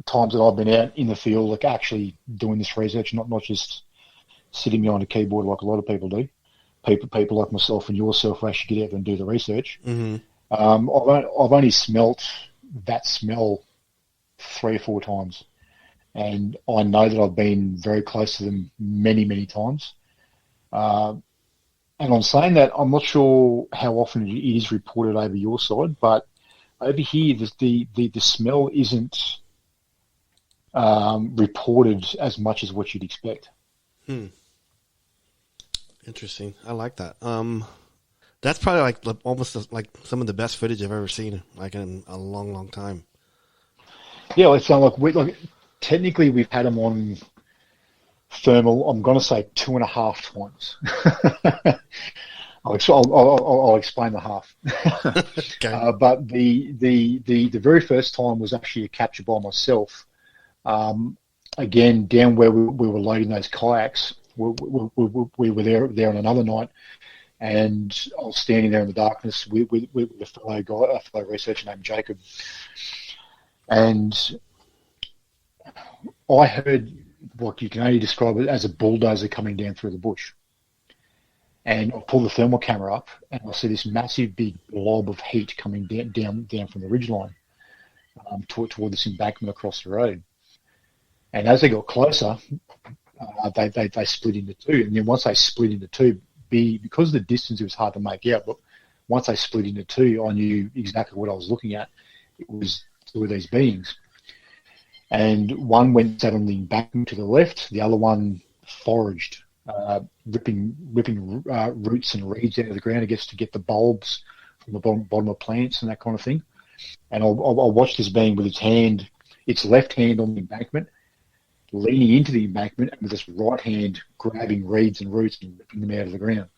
times that I've been out in the field, like actually doing this research, not just sitting behind a keyboard like a lot of people do. People like myself and yourself actually get out there and do the research. Mm-hmm. I've only smelt that smell 3 or 4 times, and I know that I've been very close to them many, many times. And on saying that, I'm not sure how often it is reported over your side, but over here, the smell isn't reported as much as what you'd expect. Interesting. I like that. That's probably like almost like some of the best footage I've ever seen, like in a long, long time. Yeah, it sounds like technically we've had them on thermal. I'm going to say 2.5 times. I'll explain the half. Okay. But the very first time was actually a capture by myself. Again, down where we were loading those kayaks, we were there on another night. And I was standing there in the darkness with a fellow researcher named Jacob, and I heard what you can only describe it as a bulldozer coming down through the bush. And I pull the thermal camera up, and I see this massive big blob of heat coming down from the ridgeline toward this embankment across the road. And as they got closer, they split into two. And then once they split into two, because of the distance, it was hard to make out. But once they split into two, I knew exactly what I was looking at. It was two of these beings. And one went sat on the embankment to the left. The other one foraged, ripping roots and reeds out of the ground, I guess, to get the bulbs from the bottom of plants and that kind of thing. And I watched this being with its left hand on the embankment, leaning into the embankment, and with his right hand grabbing reeds and roots and ripping them out of the ground.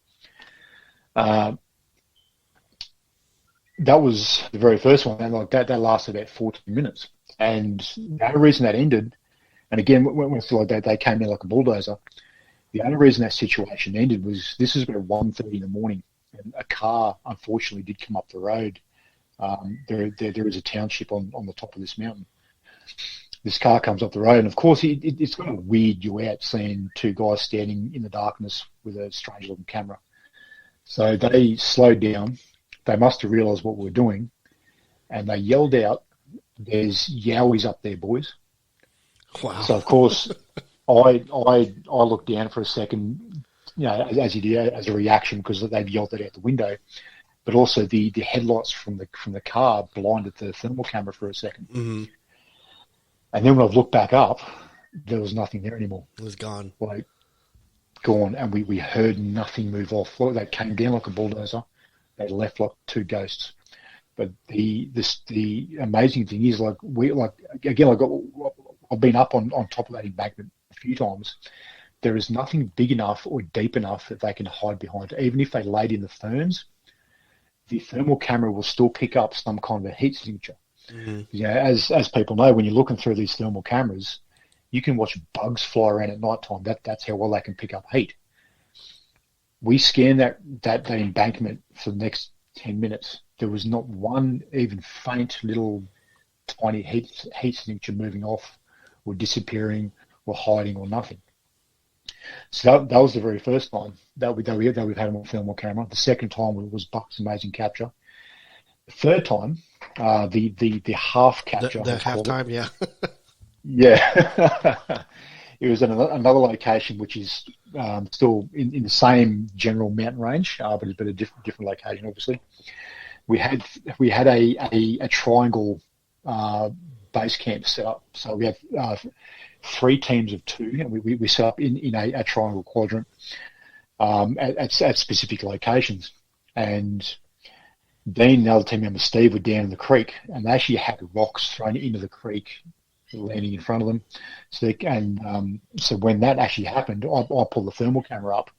That was the very first one, and like that lasted about 14 minutes. And the only reason that ended, and again, when it's like that, they came in like a bulldozer. The only reason that situation ended was this is about 1:30 in the morning, and a car unfortunately did come up the road. There is a township on the top of this mountain. This car comes up the road, and of course, it's going to weird you out seeing two guys standing in the darkness with a strange-looking camera. So they slowed down. They must have realised what we were doing, and they yelled out, "There's Yowies up there, boys!" Wow! So of course, I looked down for a second, as you do, as a reaction because they'd yelled it out the window, but also the headlights from the car blinded the thermal camera for a second. Mm-hmm. And then when I looked back up, there was nothing there anymore. It was gone. Like, gone, and we heard nothing move off. They came down like a bulldozer. They left like two ghosts. But the amazing thing is, I've been up on top of that embankment a few times. There is nothing big enough or deep enough that they can hide behind. Even if they laid in the ferns, the thermal camera will still pick up some kind of a heat signature. Mm-hmm. Yeah, as people know, when you're looking through these thermal cameras, you can watch bugs fly around at night time. That's how well they can pick up heat. We scanned that embankment for the next 10 minutes. There was not one even faint little tiny heat signature moving off or disappearing or hiding or nothing. So that was the very first time that we've had them on thermal camera. The second time was Buck's amazing capture. The third time, the half capture. The halftime, yeah. Yeah. It was in another location, which is still in the same general mountain range, but a different location, obviously. We had a triangle base camp set up. So we had 3 teams of 2, and we set up in a triangle quadrant at specific locations. And Dean and the other team member Steve were down in the creek, and they actually had rocks thrown into the creek, landing in front of them. So when that actually happened, I pulled the thermal camera up,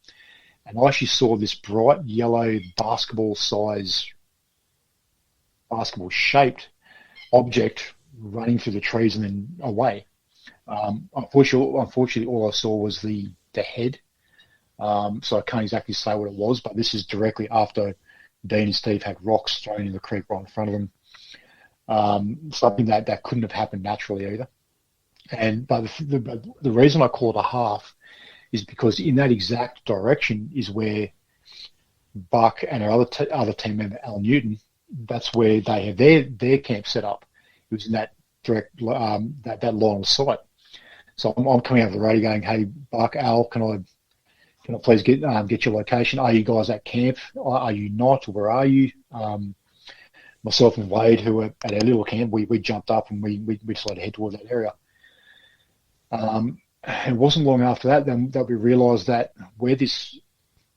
and I actually saw this bright yellow basketball-shaped object running through the trees and then away. Unfortunately, all I saw was the head. So I can't exactly say what it was, but this is directly after Dean and Steve had rocks thrown in the creek right in front of them. Something that couldn't have happened naturally either. But the reason I call it a half is because in that exact direction is where Buck and our other team member Al Newton, that's where they have their camp set up. It was in that direct that line of sight. So I'm coming out of the radio going, "Hey Buck, Al, can I please get your location? Are you guys at camp? Are you not? Where are you?" Myself and Wade, who were at our little camp, we jumped up and we decided to head toward that area. It wasn't long after that that we realised that where this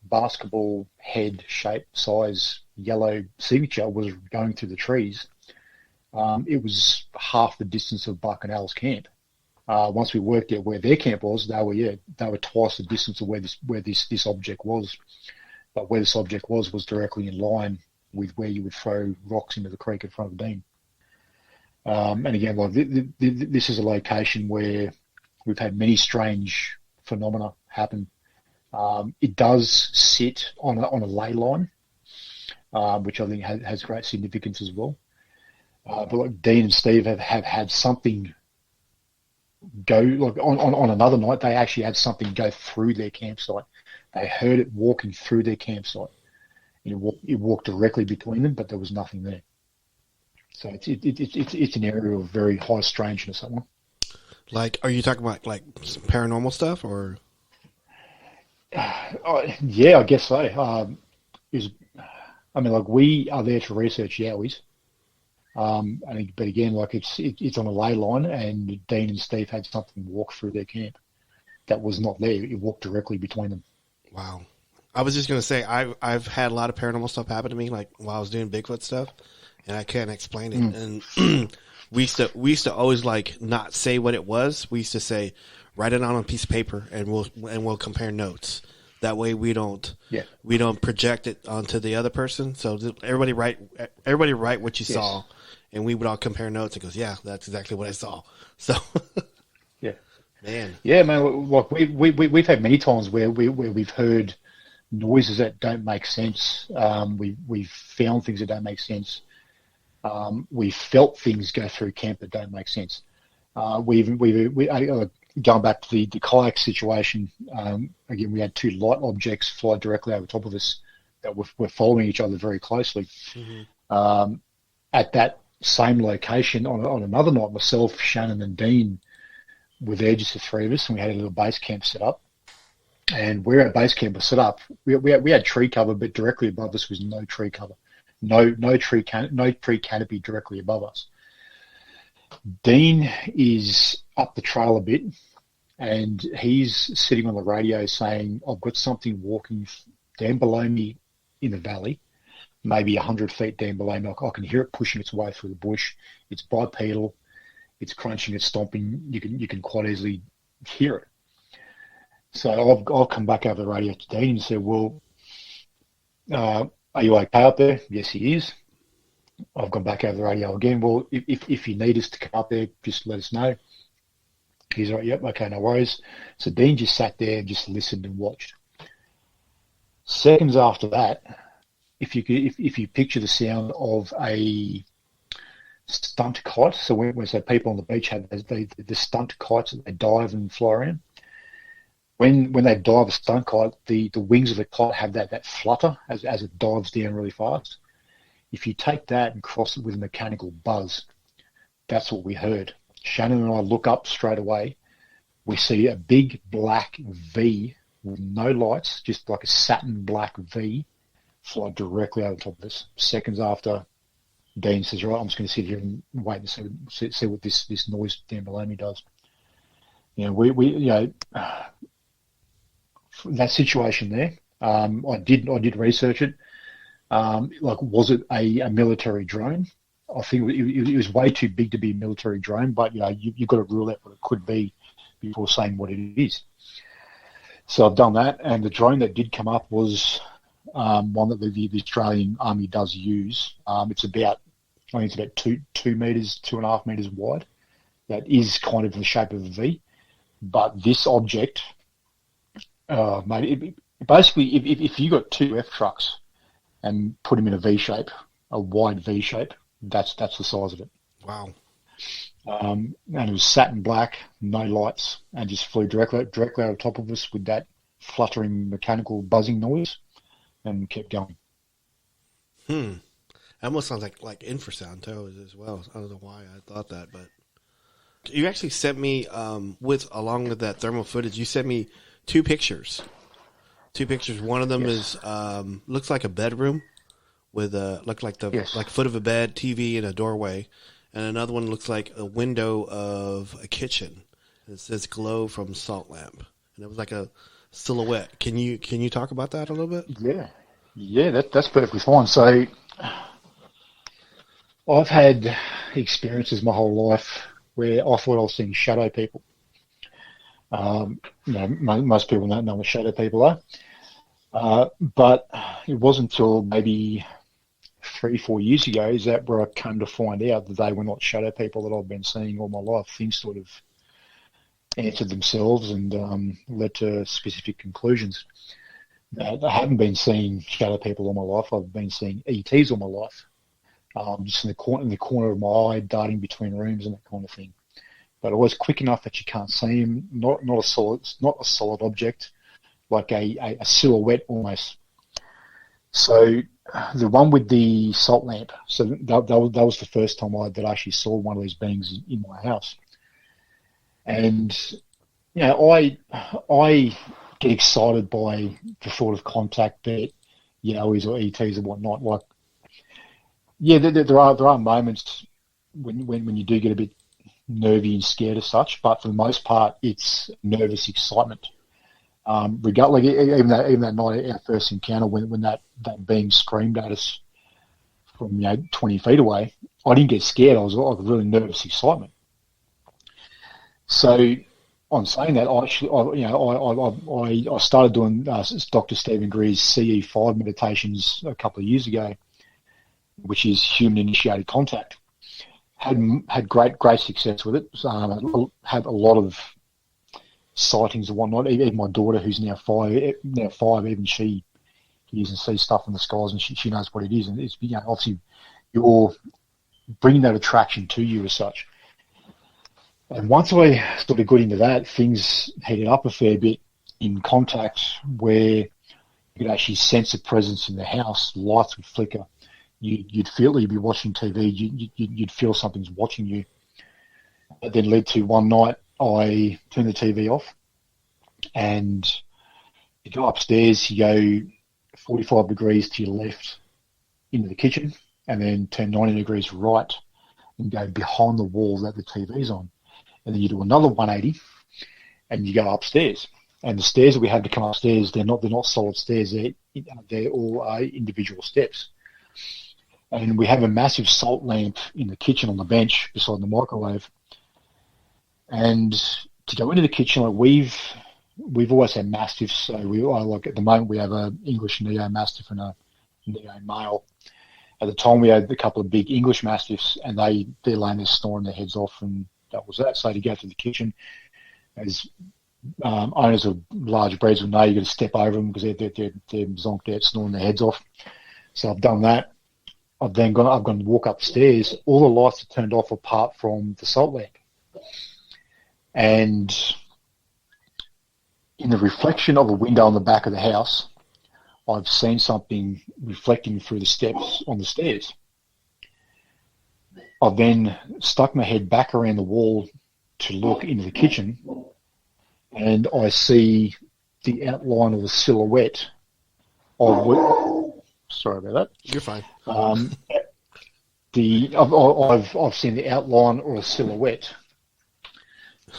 basketball head shape size yellow signature was going through the trees, it was half the distance of Buck and Al's camp. Once we worked out where their camp was, they were twice the distance of where this object was. But where this object was directly in line with where you would throw rocks into the creek in front of Dean. And again, this is a location where we've had many strange phenomena happen. It does sit on a ley line, which I think has great significance as well. But like Dean and Steve have had something go, like on another night, they actually had something go through their campsite. They heard it walking through their campsite. It walked directly between them, but there was nothing there. So it's an area of very high strangeness. That one. Like, are you talking about like paranormal stuff, or? Yeah, I guess so. We are there to research yowies. But again, like it's on a ley line, and Dean and Steve had something walk through their camp that was not there. It walked directly between them. Wow. I was just gonna say I've had a lot of paranormal stuff happen to me, like while I was doing Bigfoot stuff, and I can't explain it. And we used to always like not say what it was. We used to say, write it on a piece of paper, and we'll compare notes. That way we don't project it onto the other person. So everybody write what you saw, and we would all compare notes. And goes, yeah, that's exactly what I saw. So yeah, man, like we've had many times where we've heard noises that don't make sense. We've found things that don't make sense. We felt things go through camp that don't make sense. Going back to the kayak situation, again, we had 2 light objects fly directly over top of us that were following each other very closely. Mm-hmm. At that same location, on another night, myself, Shannon, and Dean were there, just the 3 of us, and we had a little base camp set up. And where our base camp was set up, we had tree cover, but directly above us was no tree cover, no tree canopy directly above us. Dean is up the trail a bit, and he's sitting on the radio saying, I've got something walking down below me in the valley, maybe 100 feet down below me. I can hear it pushing its way through the bush. It's bipedal. It's crunching, it's stomping. You can quite easily hear it. So I've come back over the radio to Dean and said, well, are you okay up there? Yes, he is. I've gone back over the radio again. Well, if you need us to come up there, just let us know. He's like, yep, okay, no worries. So Dean just sat there and just listened and watched. Seconds after that, if you picture the sound of a stunt kite, so when so people on the beach have the stunt kites that they dive and fly around. When they dive a stunt kite, the wings of the kite have that flutter as it dives down really fast. If you take that and cross it with a mechanical buzz, that's what we heard. Shannon and I look up straight away. We see a big black V with no lights, just like a satin black V, fly directly over the top of us. Seconds after, Dean says, right, I'm just going to sit here and wait and see what this noise down below me does. You know, we that situation there, I did research it. Like, was it a military drone? I think it was way too big to be a military drone, but you've got to rule out what it could be before saying what it is. So I've done that, and the drone that did come up was one that the Australian Army does use. It's about 2 meters, 2.5 meters wide. That is kind of in the shape of a V. But this object, basically, if you got two F trucks and put them in a V shape, a wide V shape, that's the size of it. Wow. And it was satin black, no lights, and just flew directly over top of us with that fluttering mechanical buzzing noise, and kept going. That almost sounds like infrasound too as well. I don't know why I thought that, but you actually sent me along with that thermal footage. You sent me two pictures. One of them is looks like a bedroom with like foot of a bed, TV, and a doorway, and another one looks like a window of a kitchen. It says "glow from salt lamp," and it was like a silhouette. Can you talk about that a little bit? Yeah, that's perfectly fine. So I've had experiences my whole life where I thought I was seeing shadow people. Most people don't know what shadow people are. But it wasn't until maybe 3-4 years ago is that where I came to find out that they were not shadow people that I've been seeing all my life. Things sort of answered themselves and led to specific conclusions. I haven't been seeing shadow people all my life. I've been seeing ETs all my life, just in the corner of my eye, darting between rooms and that kind of thing. But always quick enough that you can't see them. Not a solid object, like a silhouette almost. So the one with the salt lamp. So that was the first time that I actually saw one of these beings in my house. And I get excited by the thought of contact, be it Yowies or ETs and whatnot. Like, there are moments when you do get a bit nervy and scared as such, but for the most part, it's nervous excitement. Regardless, even that night, our first encounter, when that being screamed at us from 20 feet away, I didn't get scared. I was really nervous excitement. So, on saying that, I started doing Dr. Stephen Greer's CE5 meditations a couple of years ago, which is human initiated contact. Had great success with it. Had a lot of sightings and whatnot. Even my daughter, who's now five, even she hears and sees stuff in the skies, and she knows what it is. And it's obviously you're bringing that attraction to you as such. And once I sort of got into that, things heated up a fair bit in contact, where you could actually sense a presence in the house. Lights would flicker. You'd feel that you'd be watching TV. You'd feel something's watching you. It then led to one night I turned the TV off, and you go upstairs, you go 45 degrees to your left into the kitchen, and then turn 90 degrees right and go behind the wall that the TV's on. And then you do another 180, and you go upstairs. And the stairs that we have to come upstairs, they're not solid stairs. They're all individual steps. And we have a massive salt lamp in the kitchen on the bench beside the microwave. And to go into the kitchen, like we've always had mastiffs. So like at the moment we have an English Neo Mastiff and a Neo male. At the time we had a couple of big English Mastiffs, and they're laying there snoring their heads off, and that was that. So to go to the kitchen, as owners of large breeds will know, you've got to step over them because they're zonked out, snoring their heads off. So I've done that. I've gone to walk upstairs. All the lights are turned off apart from the salt lamp. And in the reflection of a window on the back of the house, I've seen something reflecting through the steps on the stairs. I've then stuck my head back around the wall to look into the kitchen, and I see the outline of the silhouette of... Sorry about that. You're fine. I've seen the outline or a silhouette.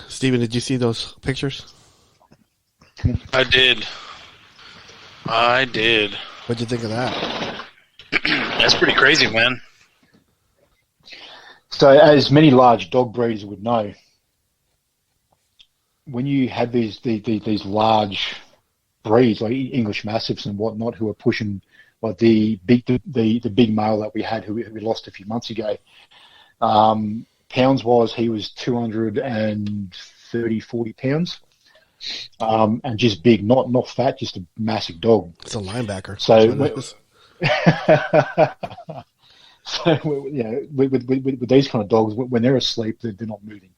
Steven, did you see those pictures? I did. What'd you think of that? That's pretty crazy, man. So, as many large dog breeders would know, when you have these large breeds like English Mastiffs and whatnot, who are pushing like the big male that we had, who we lost a few months ago, pounds wise, he was 230, 40 pounds, and just big, not fat, just a massive dog. It's a linebacker. With these kind of dogs, when they're asleep, they're not moving.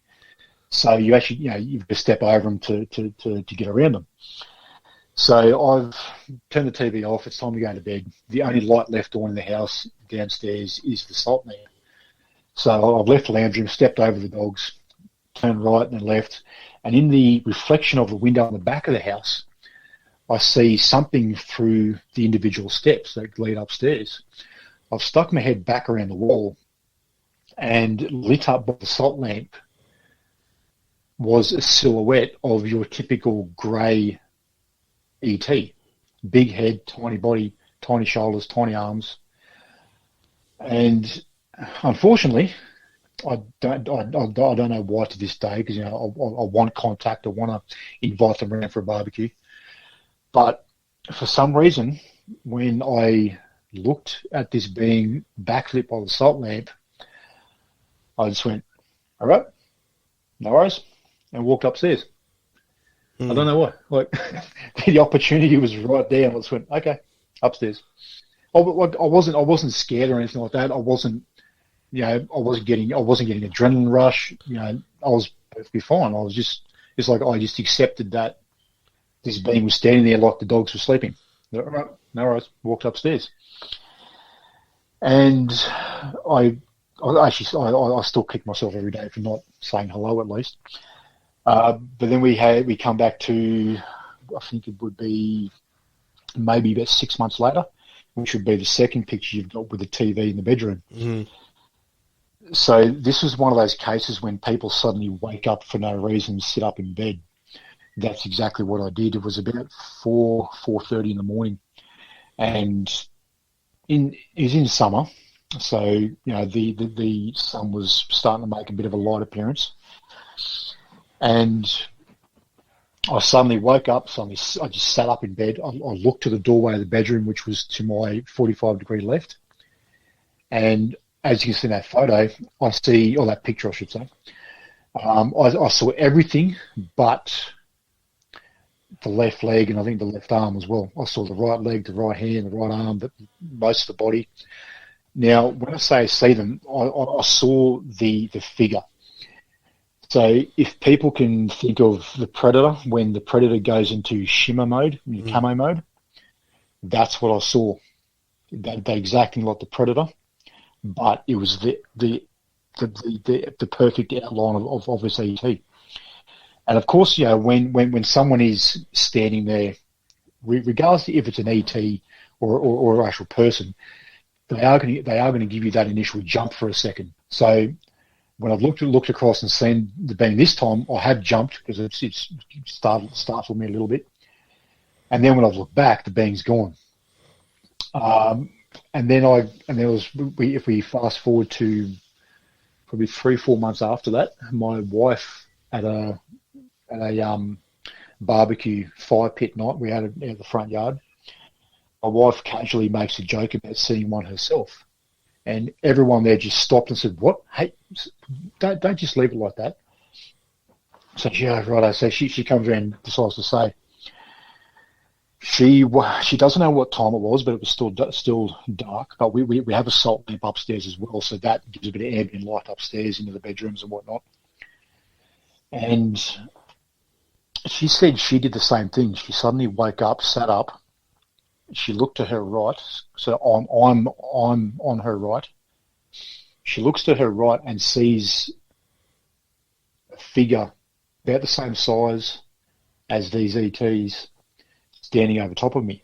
So you actually, you've got to step over them to get around them. So I've turned the TV off. It's time to go to bed. The only light left on in the house downstairs is the salt lamp. So I've left the lounge room, stepped over the dogs, turned right and then left, and in the reflection of the window on the back of the house, I see something through the individual steps that lead upstairs. I've stuck my head back around the wall, and lit up by the salt lamp was a silhouette of your typical grey ET. Big head, tiny body, tiny shoulders, tiny arms. And unfortunately, I don't know why to this day, because I want contact, I want to invite them around for a barbecue. But for some reason, when I looked at this being backlit by the salt lamp, I just went, all right, no worries, and walked upstairs. I don't know why. Like the opportunity was right there, and I just went, okay, upstairs. I wasn't scared or anything like that. I wasn't getting adrenaline rush. I was perfectly fine. I just accepted that this being was standing there like the dogs were sleeping. All right, no worries. Walked upstairs, and I still kick myself every day for not saying hello at least. But then we come back to, I think it would be maybe about 6 months later, which would be the second picture you've got with the TV in the bedroom. Mm-hmm. So this was one of those cases when people suddenly wake up for no reason, sit up in bed. That's exactly what I did. It was about 4:30 in the morning, and it was in summer, so the sun was starting to make a bit of a light appearance. And I suddenly woke up. I just sat up in bed. I looked to the doorway of the bedroom, which was to my 45-degree left. And as you can see in that photo, that picture, I should say, I saw everything but the left leg and I think the left arm as well. I saw the right leg, the right hand, the right arm, but most of the body. Now, when I say see them, I saw the figure. So if people can think of the Predator, when the Predator goes into shimmer mode, camo mode, that's what I saw. They exactly like the Predator, but it was the perfect outline of this ET. And of course, when someone is standing there, regardless if it's an ET or an actual person, they are going to give you that initial jump for a second. So when I've looked across and seen the being this time, I have jumped because it's startled me a little bit. And then when I've looked back, the being's gone. And then if we fast forward to probably 3-4 months after that, my wife at a barbecue fire pit night we had at the front yard, my wife casually makes a joke about seeing one herself. And everyone there just stopped and said, "What? Hey, don't just leave it like that." So righto. So she comes around and decides to say she doesn't know what time it was, but it was still dark. But we have a salt lamp upstairs as well, so that gives a bit of ambient light upstairs into the bedrooms and whatnot. And she said she did the same thing. She suddenly woke up, sat up. She looked to her right, so I'm on her right. She looks to her right and sees a figure about the same size as these ETs standing over top of me.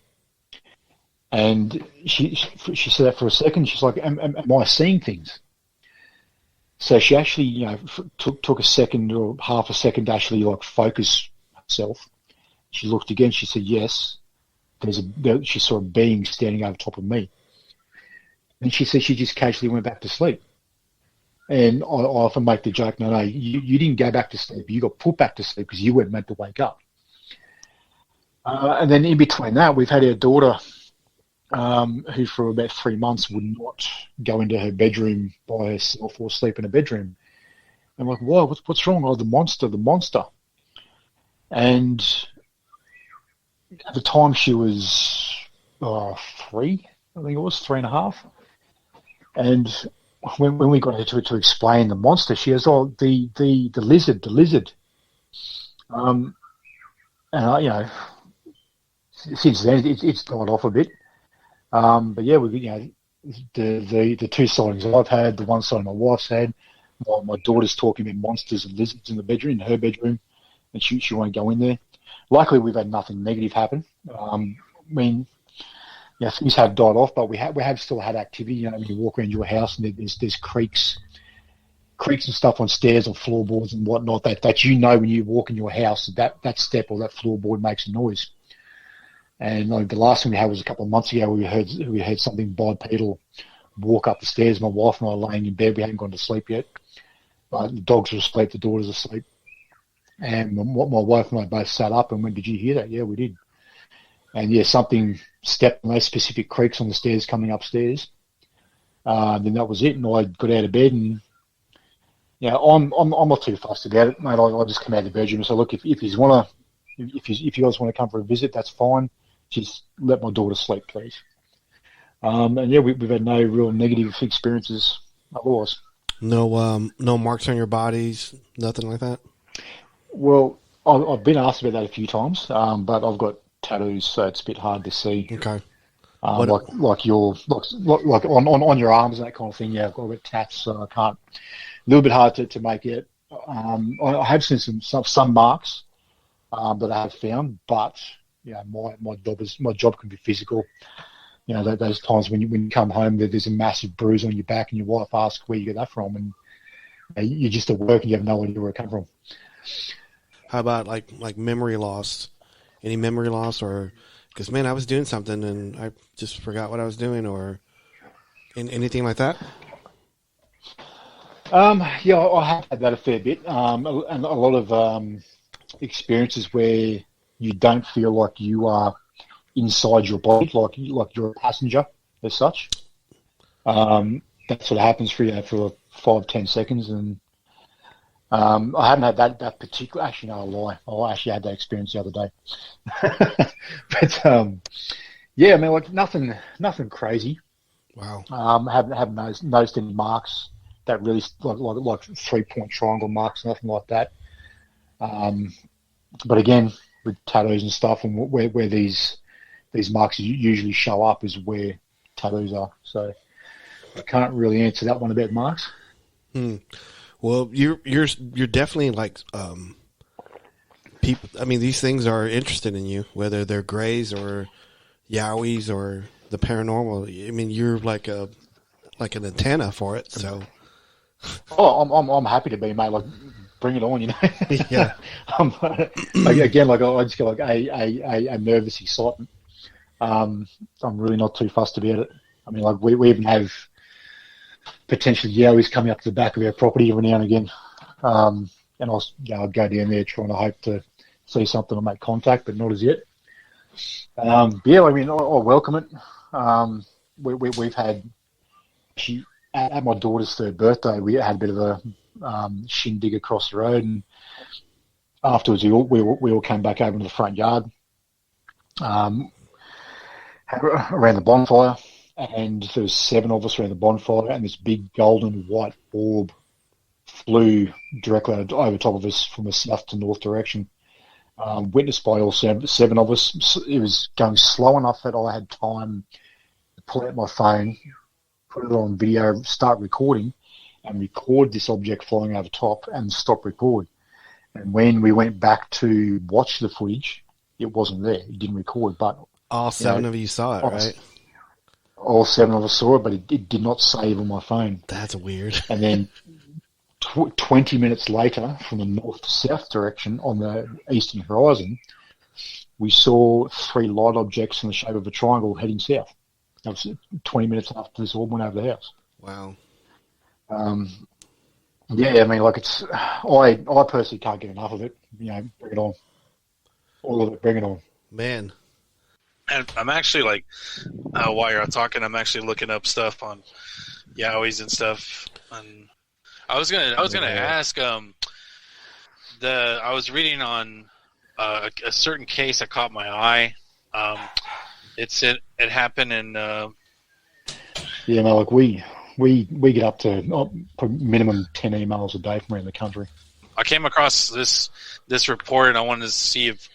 And she said that for a second. She's like, am I seeing things? So she actually, took a second or half a second to actually focus herself. She looked again. She said, yes. She saw a being standing over top of me. And she said she just casually went back to sleep. And I often make the joke, no, you didn't go back to sleep. You got put back to sleep because you weren't meant to wake up. And then in between that, we've had our daughter, who for about 3 months would not go into her bedroom by herself or sleep in a bedroom. I'm like, why? What's wrong? Oh, the monster. And at the time she was 3, I think it was 3.5. And when we got her to explain the monster, she goes, "Oh, the lizard." And since then it's died off a bit. But yeah, the two sightings I've had, the one sighting my wife's had, my daughter's talking about monsters and lizards in the bedroom, in her bedroom, and she won't go in there. Luckily, we've had nothing negative happen. Things have died off, but we have still had activity. When you walk around your house and there's creaks and stuff on stairs or floorboards and whatnot that when you walk in your house that step or that floorboard makes a noise. And the last thing we had was a couple of months ago. We heard something bipedal walk up the stairs. My wife and I are laying in bed. We hadn't gone to sleep yet. The dogs are asleep. The daughter's asleep. And my wife and I both sat up and went, "Did you hear that?" "Yeah, we did." And yeah, something stepped on those specific creaks on the stairs coming upstairs. Then that was it. And I got out of bed and I'm not too fussed about it, mate. I just come out of the bedroom and say, "Look, if you guys want to come for a visit, that's fine. Just let my daughter sleep, please." And yeah, we've had no real negative experiences otherwise. No marks on your bodies, nothing like that. Well, I've been asked about that a few times, but I've got tattoos, so it's a bit hard to see. Okay. Like on your arms, that kind of thing. Yeah, I've got tats, so I can't. A little bit hard to make it. I have seen some marks that I have found, but my job can be physical. Those times when you come home, there's a massive bruise on your back, and your wife asks where you get that from, and you're just at work and you have no idea where it come from. How about like memory loss? Any memory loss, or because man, I was doing something and I just forgot what I was doing, or anything like that? Yeah, I have had that a fair bit, and a lot of experiences where you don't feel like you are inside your body, like you're a passenger as such. That sort of happens for 5-10 seconds, and I haven't had that particular. Actually, no, I lie. I actually had that experience the other day. But yeah, I mean, nothing crazy. Wow. Haven't noticed any marks that really like 3-point triangle marks, nothing like that. But again, with tattoos and stuff, and where these marks usually show up is where tattoos are. So I can't really answer that one about marks. Well, you're definitely like people. I mean, these things are interested in you, whether they're grays or yowies or the paranormal. I mean, you're like an antenna for it. So Oh, I'm happy to be, mate. Like, bring it on, you know. Yeah. Again, like I just get like a nervous excitement. I'm really not too fussed about it. I mean, like we even have potentially yowies coming up to the back of our property every now and again, and I'll go down there trying to hope to see something or make contact, but not as yet. Yeah, I mean, I welcome it. We've had at my daughter's third birthday, we had a bit of a shindig across the road, and afterwards we all came back over to the front yard, around the bonfire, and there was 7 of us around the bonfire, and this big golden white orb flew directly over top of us from a south to north direction. Witnessed by all 7 of us. It was going slow enough that I had time to pull out my phone, put it on video, start recording, and record this object flying over top and stop record. And when we went back to watch the footage, it wasn't there. It didn't record, but All 7 of you saw it, right? All 7 of us saw it, but it did not save on my phone. That's weird. And then 20 minutes later, from the north to south direction on the eastern horizon, we saw 3 light objects in the shape of a triangle heading south. That was 20 minutes after this orb went over the house. Wow. Yeah, I mean, like I personally can't get enough of it. You know, bring it on. All of it, bring it on. Man. And I'm actually like, while you're talking, I'm actually looking up stuff on yowies and stuff. And I was gonna ask. I was reading on a certain case that caught my eye. It happened in. Yeah, no, like we get up to minimum 10 emails a day from around the country. I came across this report, and I wanted to see if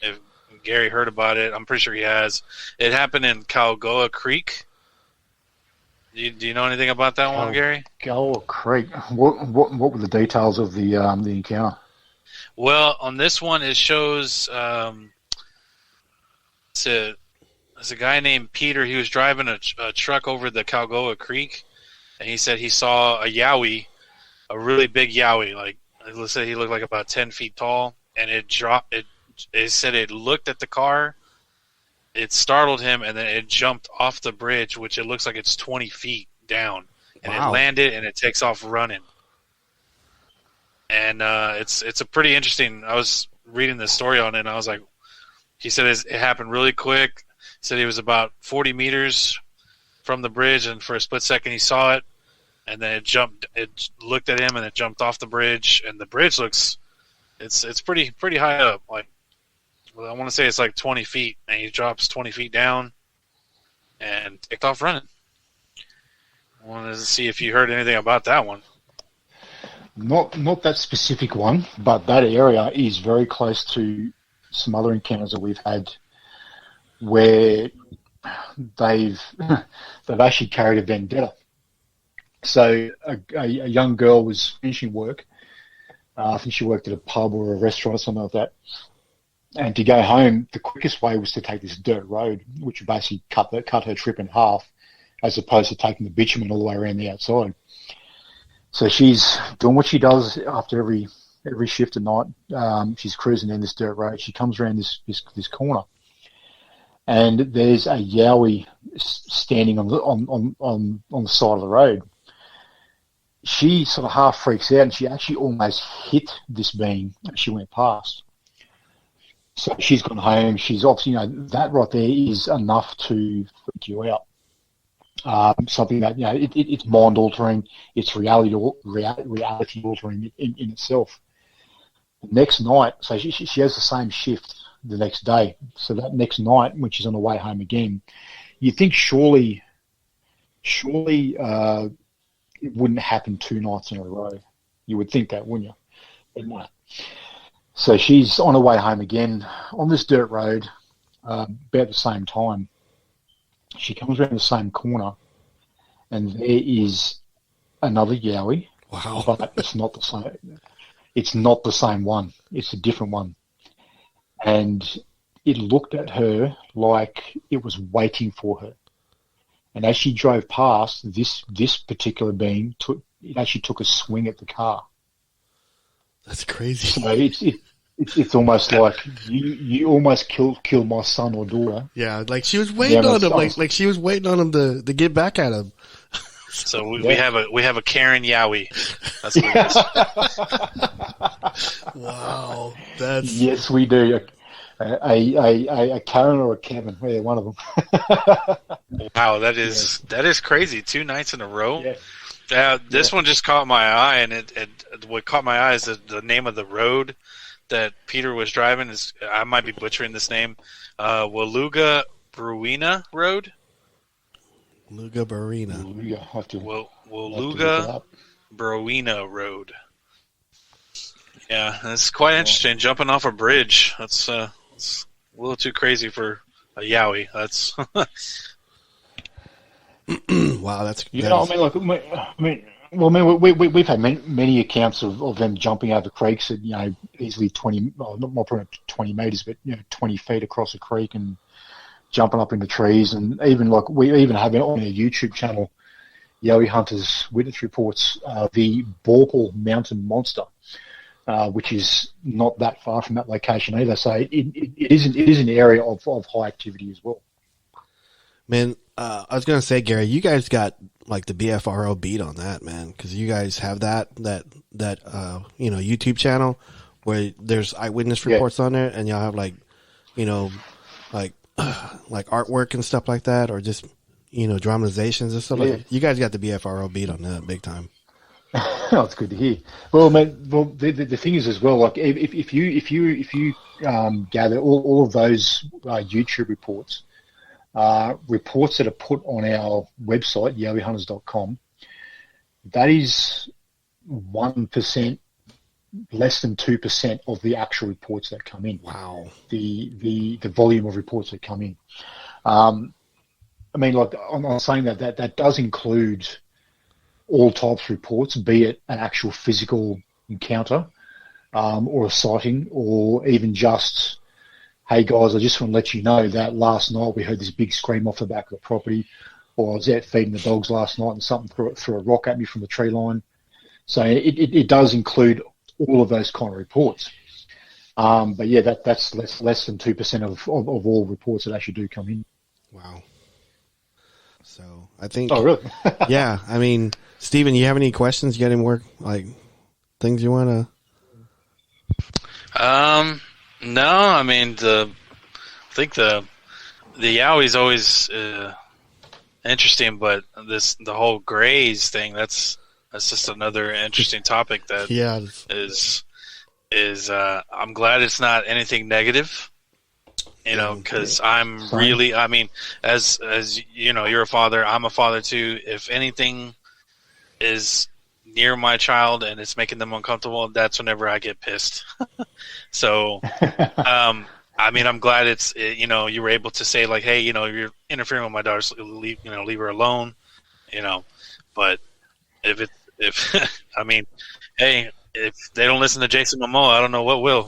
Gary heard about it. I'm pretty sure he has. It happened in Calgoa Creek. Do you know anything about that one, Gary? Calgoa Creek. What were the details of the encounter? Well, on this one, it shows there's a guy named Peter. He was driving a truck over the Calgoa Creek, and he said he saw a yowie, a really big yowie. Like, let's say he looked like about 10 feet tall, and it dropped. It said it looked at the car, it startled him, and then it jumped off the bridge, which it looks like it's 20 feet down, and It landed, and it takes off running. And it's a pretty interesting. I was reading the story on it, and I was like, he said it happened really quick. He said he was about 40 meters from the bridge, and for a split second he saw it, and then it looked at him, and it jumped off the bridge, and the bridge looks, it's pretty high up. Like, I want to say it's like 20 feet, and he drops 20 feet down and takes off running. I wanted to see if you heard anything about that one. Not that specific one, but that area is very close to some other encounters that we've had where they've actually carried a vendetta. So a young girl was finishing work. I think she worked at a pub or a restaurant or something like that. And to go home, the quickest way was to take this dirt road, which would basically cut her trip in half, as opposed to taking the bitumen all the way around the outside. So she's doing what she does after every shift at night. She's cruising down this dirt road. She comes around this corner, and there's a yowie standing on the side of the road. She sort of half freaks out, and she actually almost hit this being as she went past. So she's gone home. She's obviously, that right there is enough to freak you out. Something that, it's mind altering, it's reality altering in itself. The next night, so she has the same shift the next day. So that next night, when she's on the way home again, you think surely it wouldn't happen 2 nights in a row. You would think that, wouldn't you? But no. So she's on her way home again on this dirt road, about the same time. She comes around the same corner, and there is another yowie. Wow! But it's not the same. It's not the same one. It's a different one, and it looked at her like it was waiting for her. And as she drove past, this particular being it actually took a swing at the car. That's crazy. So it's almost like you almost killed my son or daughter. Yeah, like she was waiting on him, like she was waiting on him to get back at him. So we have a Karen Yowie. That's what it is. Wow, that's yes, we do. A Karen or a Kevin, yeah, one of them. Wow, that is crazy. 2 nights in a row. Yeah. This one just caught my eye, and what caught my eye is the name of the road that Peter was driving. Is, I might be butchering this name, Waluga Bruina Road. Luga-Barina. Waluga Bruina Road. Yeah, that's quite interesting. Jumping off a bridge. That's it's a little too crazy for a Yowie. That's wow. That's we've had many accounts of them jumping over creeks at easily 20, well, not probably 20 meters, but 20 feet across a creek and jumping up into trees, and even we even have it on our YouTube channel, Yowie Hunters Witness Reports, the Borple Mountain Monster, which is not that far from that location either. So it is an area of high activity as well. Man, I was gonna say, Gary, you guys got like the BFRO beat on that, man, because you guys have that YouTube channel where there's eyewitness reports on there, and y'all have like artwork and stuff like that, or just dramatizations and stuff like that. You guys got the BFRO beat on that big time. Oh, it's good to hear. Well, man, the thing is as well, like if you gather all of those YouTube reports, reports that are put on our website, yowiehunters.com, that is 1%, less than 2% of the actual reports that come in. Wow. The volume of reports that come in. I mean, like I'm saying that does include all types of reports, be it an actual physical encounter, or a sighting, or even just, hey guys, I just want to let you know that last night we heard this big scream off the back of the property, or I was out feeding the dogs last night and something threw a rock at me from the tree line. So it does include all of those kind of reports. But yeah, that's less than 2% of all reports that actually do come in. Wow. So I think. Oh, really? Yeah. I mean, Steven, you have any questions? You got any more things you want to? No. I mean, I think the Yowie's always interesting, but the whole grays thing, that's just another interesting topic that is I'm glad it's not anything negative, because I'm really, I mean, as you're a father, I'm a father too. If anything is near my child and it's making them uncomfortable, that's whenever I get pissed. So, I mean, I'm glad you were able to say like, hey, you're interfering with my daughter, so leave her alone, but if I mean, hey, if they don't listen to Jason Momoa, I don't know what will,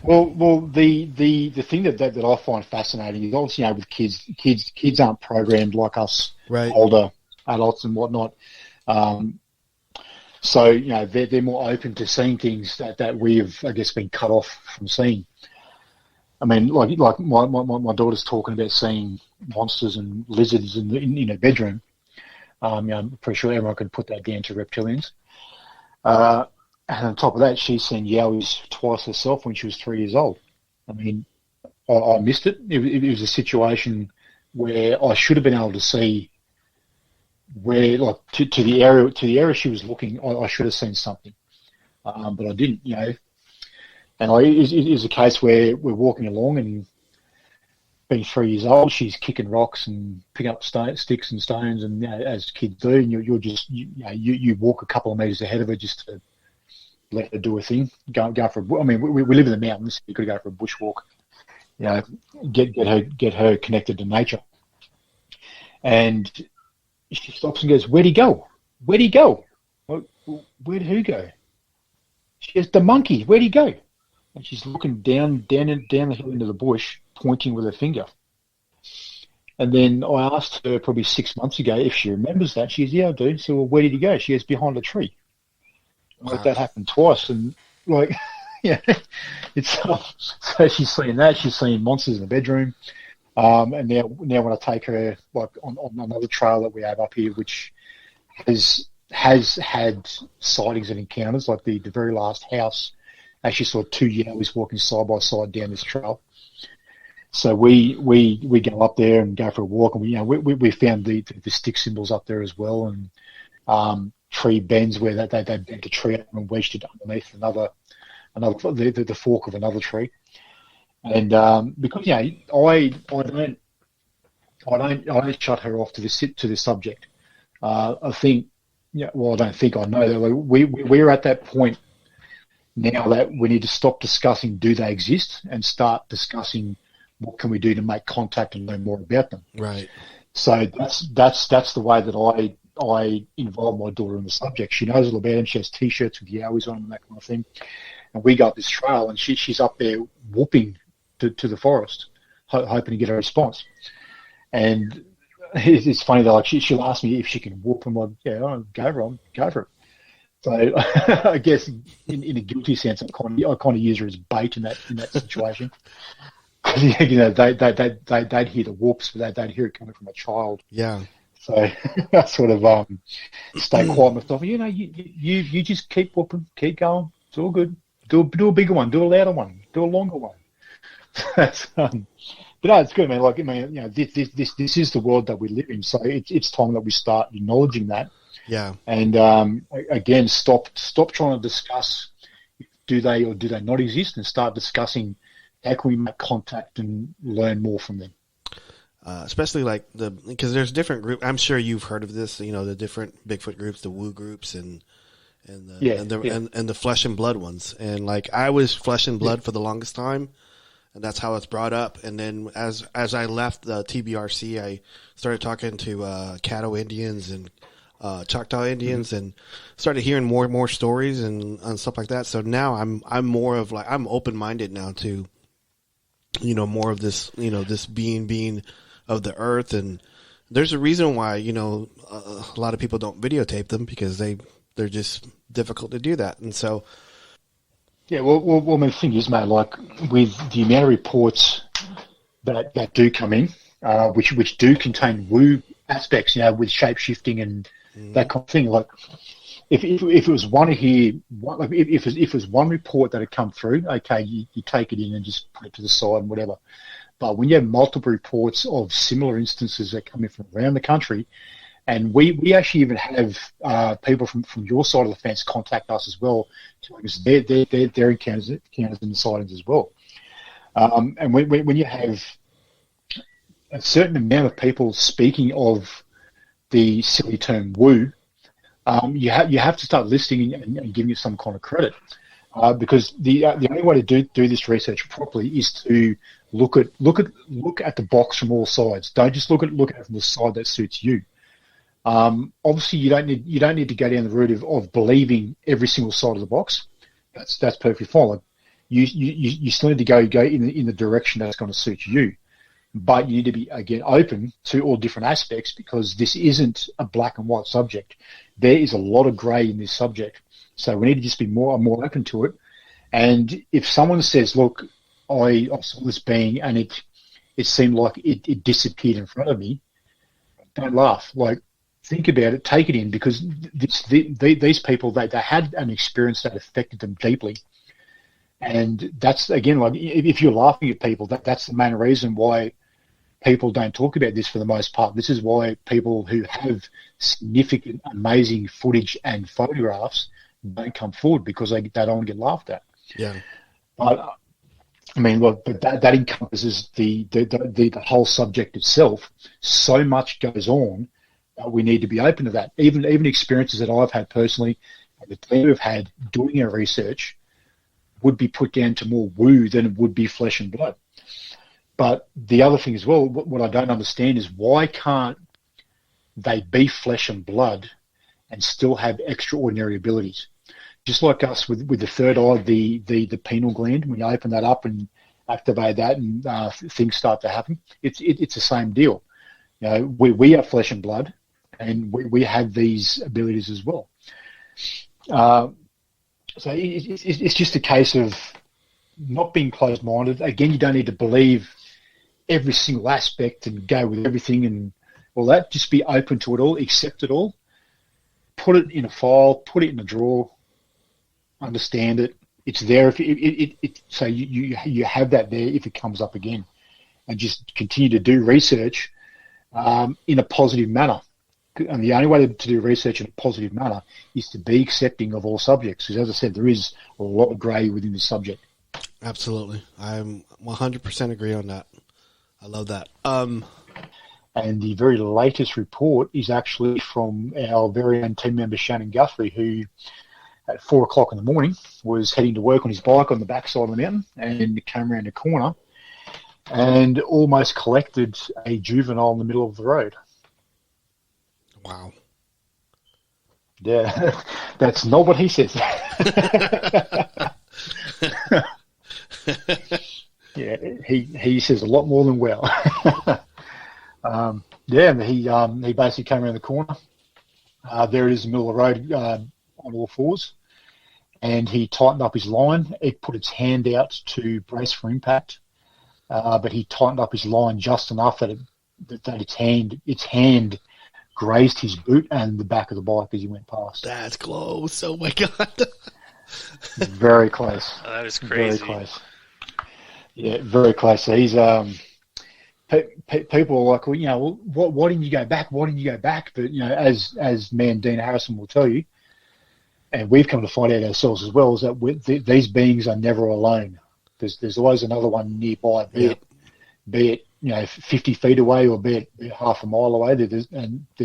Well, the thing that I find fascinating is obviously, with kids aren't programmed like us, right, older adults and whatnot. So they're more open to seeing things that we've, I guess, been cut off from seeing. I mean, like my daughter's talking about seeing monsters and lizards in her bedroom. I'm pretty sure everyone can put that down to reptilians. And on top of that, she's seen Yowies twice herself when she was 3 years old. I mean, I missed it. It was a situation where I should have been able to see where, like, to the area she was looking. I should have seen something, but I didn't. And it was a case where we're walking along and, being 3 years old, she's kicking rocks and picking up sticks and stones, and as kids do, and you're just you walk a couple of meters ahead of her just to let her do a thing. Go for I mean, we live in the mountains. You could go for a bushwalk. Get her connected to nature. And she stops and goes, "Where'd he go? Where'd he go? Where'd who go?" She goes, "The monkey. Where'd he go?" And she's looking down the hill into the bush, pointing with her finger. And then I asked her probably 6 months ago if she remembers that. She goes, yeah, I do. So, well, where did he go? She goes, behind a tree. Like, that happened twice. And, like, yeah, it's so she's seeing that. She's seeing monsters in the bedroom. And now when I take her, like, on another trail that we have up here, which has had sightings and encounters, like the very last house, actually saw two Yowies walking side by side down this trail. So we go up there and go for a walk, and we found the stick symbols up there as well, and tree bends where they bent a tree up and wedged it underneath the fork of another tree. And because I don't shut her off to this subject. I think I know that we're at that point now that we need to stop discussing do they exist and start discussing what can we do to make contact and learn more about them. Right. So that's the way that I involve my daughter in the subject. She knows a little about them. She has T-shirts with Yowies on and that kind of thing. And we go up this trail, and she's up there whooping to the forest, hoping to get a response. And it's funny though. Like she'll ask me if she can whoop. I'm like, yeah, go for it. So I guess in a guilty sense, I kind of use her as bait in that situation. They'd hear the whoops, but they'd hear it coming from a child. Yeah. So I sort of stay quiet myself. You just keep whooping, keep going. It's all good. Do a bigger one, do a louder one, do a longer one. But no, it's good, man. Like, this is the world that we live in. So it's time that we start acknowledging that. Yeah. And again, stop trying to discuss do they or do they not exist, and start discussing how can we make contact and learn more from them. Especially like because there's different groups. I'm sure you've heard of this. The different Bigfoot groups, the woo groups, and the flesh and blood ones. And like I was flesh and blood for the longest time, and that's how it's brought up. And then as I left the TBRC, I started talking to Caddo Indians and Choctaw Indians, and started hearing more and more stories and stuff like that. So now I'm more of like I'm open minded now to more of this this being of the earth. And there's a reason why a lot of people don't videotape them, because they're just difficult to do that. And so the thing is, mate, like with the amount of reports that do come in, which do contain woo aspects, with shape shifting and that kind of thing. Like if it was one here, if it was one report that had come through, okay, you take it in and just put it to the side and whatever. But when you have multiple reports of similar instances that come in from around the country, and we actually even have people from your side of the fence contact us as well, because their encounters and the sightings as well. And when you have a certain amount of people speaking of the silly term woo, you have to start listening and giving it some kind of credit, because the only way to do this research properly is to look at the box from all sides. Don't just look at it from the side that suits you. Obviously, you don't need to go down the route of believing every single side of the box. That's perfectly fine. Like, you still need to go in the direction that's going to suit you. But you need to be, again, open to all different aspects, because this isn't a black and white subject. There is a lot of grey in this subject. So we need to just be more open to it. And if someone says, look, I saw this being and it seemed like it disappeared in front of me, don't laugh. Like, think about it, take it in, because these people, they had an experience that affected them deeply. And that's, again, like if you're laughing at people, that's the main reason why people don't talk about this for the most part. This is why people who have significant, amazing footage and photographs don't come forward, because they don't want to get laughed at. Yeah. But I mean, look, but that encompasses the whole subject itself. So much goes on that we need to be open to that. Even experiences that I've had personally, and the team have had doing our research, would be put down to more woo than it would be flesh and blood. But the other thing as well, what I don't understand is why can't they be flesh and blood and still have extraordinary abilities? Just like us with the third eye, the pineal gland, when you open that up and activate that and things start to happen, it's the same deal. We are flesh and blood, and we have these abilities as well. So it's just a case of not being closed-minded. Again, you don't need to believe every single aspect and go with everything and all that. Just be open to it all, accept it all, put it in a file, put it in a drawer, understand it. It's there. So you have that there if it comes up again, and just continue to do research in a positive manner. And the only way to do research in a positive manner is to be accepting of all subjects. Because as I said, there is a lot of grey within this subject. Absolutely. I'm 100% agree on that. I love that. And the very latest report is actually from our very own team member, Shannon Guthrie, who at 4 o'clock in the morning was heading to work on his bike on the backside of the mountain and came around the corner and almost collected a juvenile in the middle of the road. Wow. Yeah, that's not what he says. Yeah, he says a lot more than well. He basically came around the corner. There it is in the middle of the road on all fours, and he tightened up his line. It put its hand out to brace for impact, but he tightened up his line just enough that its hand grazed his boot and the back of the bike as he went past. That's close. Oh my God. Very close. Oh, that is crazy. Very close. Yeah, very close. So he's people are like, well, why didn't you go back? Why didn't you go back? But as man Dean Harrison will tell you, and we've come to find out ourselves as well, is that these beings are never alone. There's always another one nearby, be it 50 feet away or be it half a mile away. There's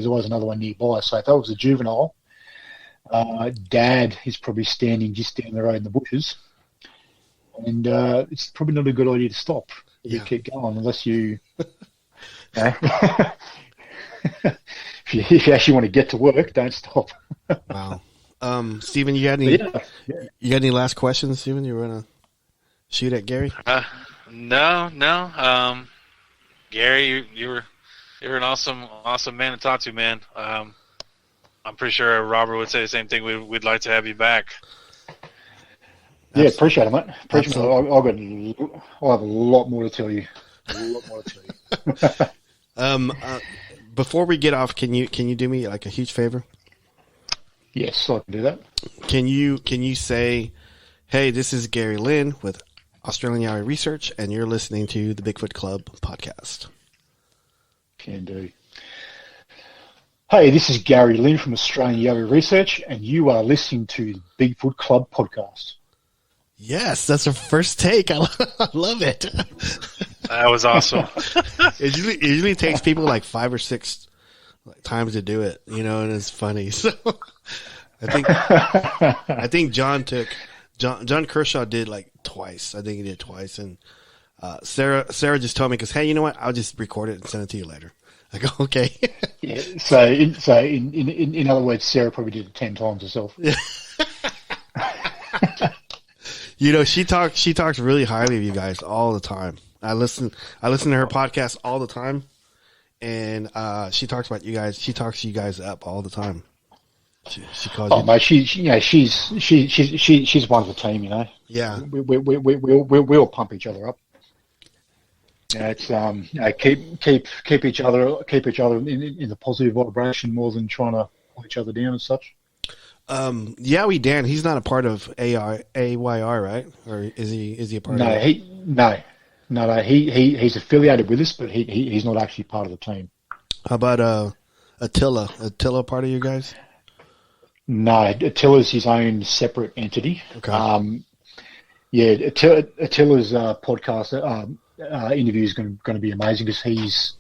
always another one nearby. So if that was a juvenile, Dad is probably standing just down the road in the bushes, and it's probably not a good idea to stop. You keep going unless you, if you actually want to get to work, don't stop. Wow. Steven, you got any last questions, Steven? You want to shoot at Gary? No. Gary, you're an awesome man to talk to, man. I'm pretty sure Robert would say the same thing. We'd like to have you back. Yeah, appreciate it, mate. Appreciate it. I have a lot more to tell you. Before we get off, can you do me like a huge favor? Yes, I can do that. Can you say, hey, this is Gary Lynn with Australian Yowie Research, and you're listening to the Bigfoot Club podcast. Can do. Hey, this is Gary Lynn from Australian Yowie Research, and you are listening to the Bigfoot Club podcast. Yes, that's a first take. I love it. That was awesome. It usually takes people like 5 or 6 times to do it, and it's funny. So I think John Kershaw did like twice. I think he did twice, and Sarah just told me because hey, you know what? I'll just record it and send it to you later. I go okay. Yeah. So in other words, Sarah probably did it 10 times herself. Yeah. She talks really highly of you guys all the time. I listen to her podcast all the time, and she talks about you guys. She talks you guys up all the time. She calls you. Mate, she's one of the team. Yeah. We all pump each other up. It's keep each other in the positive vibration more than trying to pull each other down and such. Yowie Dan, he's not a part of AYR, right? Or is he a part of it? No. He's affiliated with us, but he's not actually part of the team. How about Attila? Attila part of you guys? No, Attila's his own separate entity. Okay. Attila's podcast interview is going to be amazing because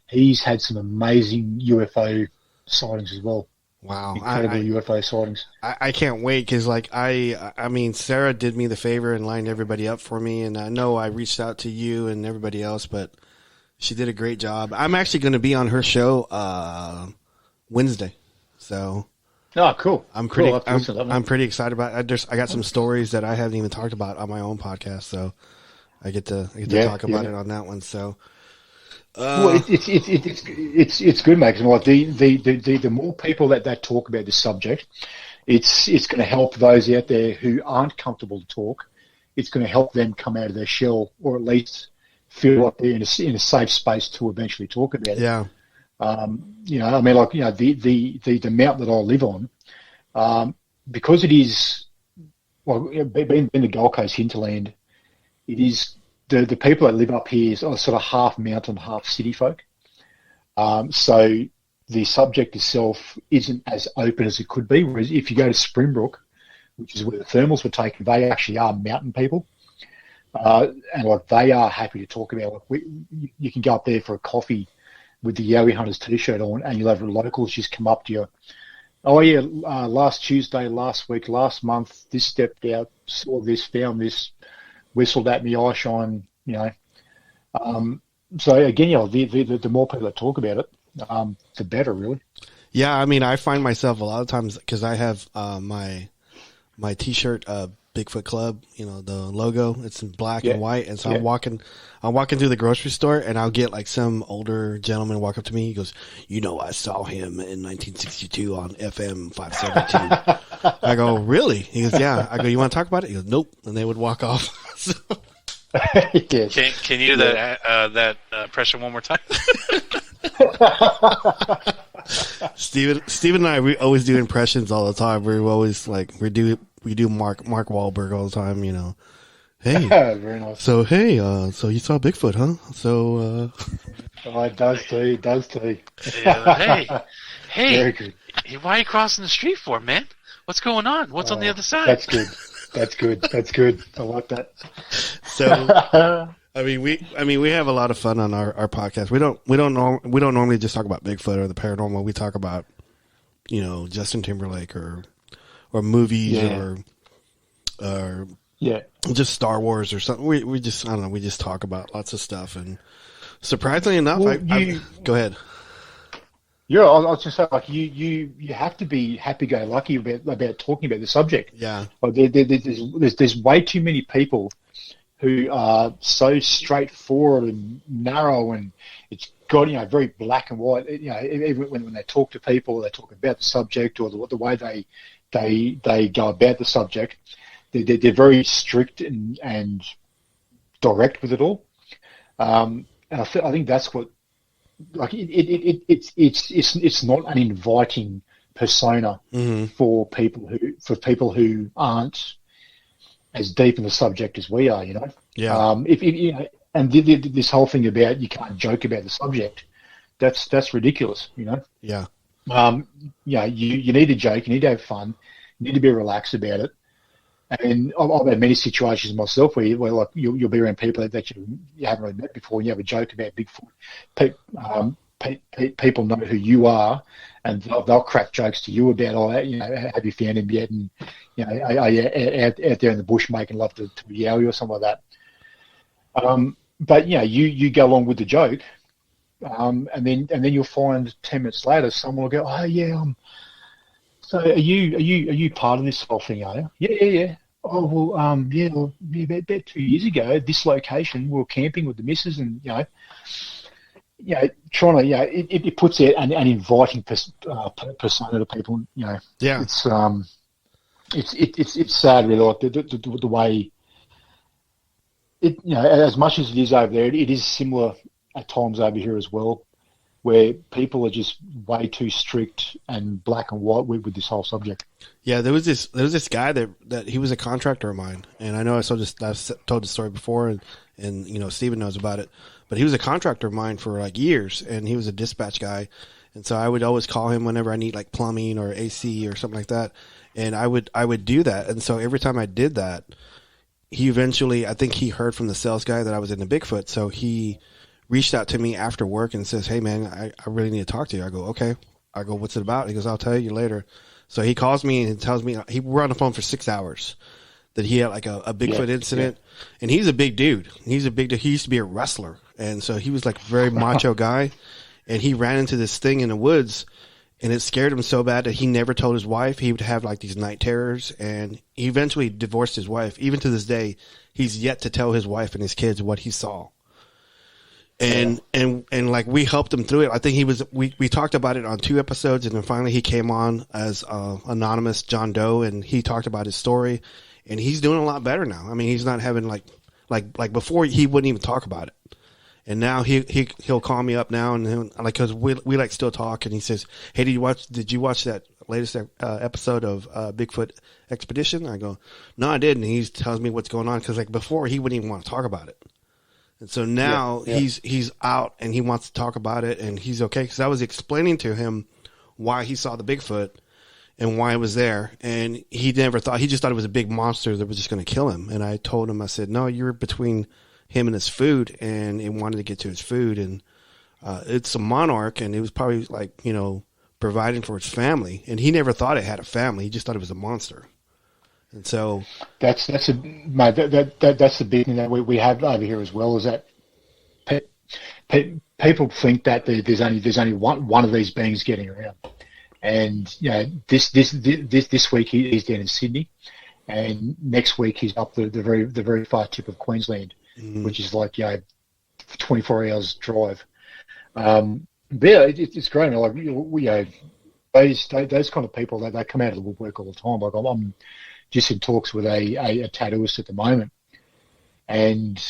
he's had some amazing UFO sightings as well. Wow. Incredible UFO sightings. I can't wait because, I mean, Sarah did me the favor and lined everybody up for me, and I know I reached out to you and everybody else, but she did a great job. I'm actually going to be on her show Wednesday, so. Oh, cool. I'm pretty excited about it. I got some stories that I haven't even talked about on my own podcast, so I get to talk about it on that one. So, Well, it's good, mate. 'Cause like the more people that talk about this subject, it's going to help those out there who aren't comfortable to talk. It's going to help them come out of their shell, or at least feel like they're in a safe space to eventually talk about it. Yeah. I mean, like, the mountain that I live on, because it is, well, being the Gold Coast hinterland, it is the people that live up here are sort of half mountain, half city folk. So the subject itself isn't as open as it could be. Whereas if you go to Springbrook, which is where the thermals were taken, they actually are mountain people. And like they are happy to talk about. Like you can go up there for a coffee with the Yowie Hunters t-shirt on, and you'll have locals just come up to you. Oh yeah, last Tuesday, last week, last month, this stepped out, saw this, found this, whistled at me, eye shine, So again, the more people that talk about it, the better, really. Yeah, I mean, I find myself a lot of times, because I have my t-shirt, Bigfoot Club, the logo, it's in black and white. And so I'm walking through the grocery store, and I'll get like some older gentleman walk up to me. He goes, I saw him in 1962 on FM 572. I go, really? He goes, yeah. I go, you want to talk about it? He goes, nope. And they would walk off. So, Can you do that impression one more time? Steven and I, we always do impressions all the time. We're always like, we do Mark Wahlberg all the time, Hey, very nice. So so you saw Bigfoot, huh? So, it does too. Yeah, hey, Very good. why are you crossing the street for, man? What's going on? What's on the other side? That's good. I like that. So, I mean, we have a lot of fun on our podcast. We don't normally just talk about Bigfoot or the paranormal. We talk about, Justin Timberlake or movies or just Star Wars or something. We just, I don't know, we just talk about lots of stuff. And surprisingly enough, go ahead. Yeah, I was just saying, like, you have to be happy-go-lucky about talking about the subject. Yeah. Like, there's way too many people who are so straightforward and narrow, and it's got, very black and white. Even when they talk to people, they talk about the subject or the way they go about the subject. They're very strict and direct with it all. And I think that's what, like, it's not an inviting persona for people who aren't as deep in the subject as we are, Yeah. And this whole thing about you can't joke about the subject, that's ridiculous, Yeah. You need to joke, you need to have fun, you need to be relaxed about it. And I've had many situations myself where like you'll be around people that you haven't really met before, and you have a joke about Bigfoot. People know who you are, and they'll crack jokes to you about all that. Have you found him yet? And are you out there in the bush making love to a yowie or something like that? But you go along with the joke, and then you'll find 10 minutes later someone will go, oh yeah, so are you part of this whole thing, are you? Yeah. Oh well, about 2 years ago, this location we were camping with the missus, and trying to it puts out an inviting persona to people. Yeah. It's sad, really, like the way it. As much as it is over there, it is similar at times over here as well, where people are just way too strict and black and white with this whole subject. Yeah, there was this guy that he was a contractor of mine, and I know I've told the story before, and Steven knows about it, but he was a contractor of mine for like years, and he was a dispatch guy, and so I would always call him whenever I need like plumbing or AC or something like that, and I would do that, and so every time I did that, he eventually, I think he heard from the sales guy that I was into Bigfoot, so he reached out to me after work and says, hey man, I really need to talk to you. I go, okay. I go, what's it about? He goes, I'll tell you later. So he calls me and tells me, we're on the phone for 6 hours, that he had like a Bigfoot incident. Yeah. And he's a big dude. He used to be a wrestler. And so he was like a very macho guy. And he ran into this thing in the woods, and it scared him so bad that he never told his wife. He would have like these night terrors, and he eventually divorced his wife. Even to this day, he's yet to tell his wife and his kids what he saw. and like we helped him through it. I think we talked about it on 2 episodes, and then finally he came on as anonymous John Doe, and he talked about his story, and he's doing a lot better now. I mean, he's not having like before he wouldn't even talk about it. And now he'll call me up now, and like, cause we like still talk, and he says, "Hey, did you watch that latest episode of Bigfoot Expedition?" I go, "No, I didn't." And he tells me what's going on, cause like before he wouldn't even want to talk about it, and so now he's out and he wants to talk about it, and he's okay. Cause I was explaining to him why he saw the Bigfoot and why it was there, and he just thought it was a big monster that was just going to kill him. And I told him, I said, "No, you're between him and his food," and it wanted to get to his food, and it's a monarch, and it was probably like, providing for its family, and he never thought it had a family. He just thought it was a monster. And so that's the big thing that we have over here as well, is that people think that there's only one of these beings getting around, and this week he's down in Sydney, and next week he's up the very far tip of Queensland. Which is like 24 hours drive. But yeah, it's great. Like those kind of people, they come out of the woodwork all the time. Like I'm just in talks with a tattooist at the moment, and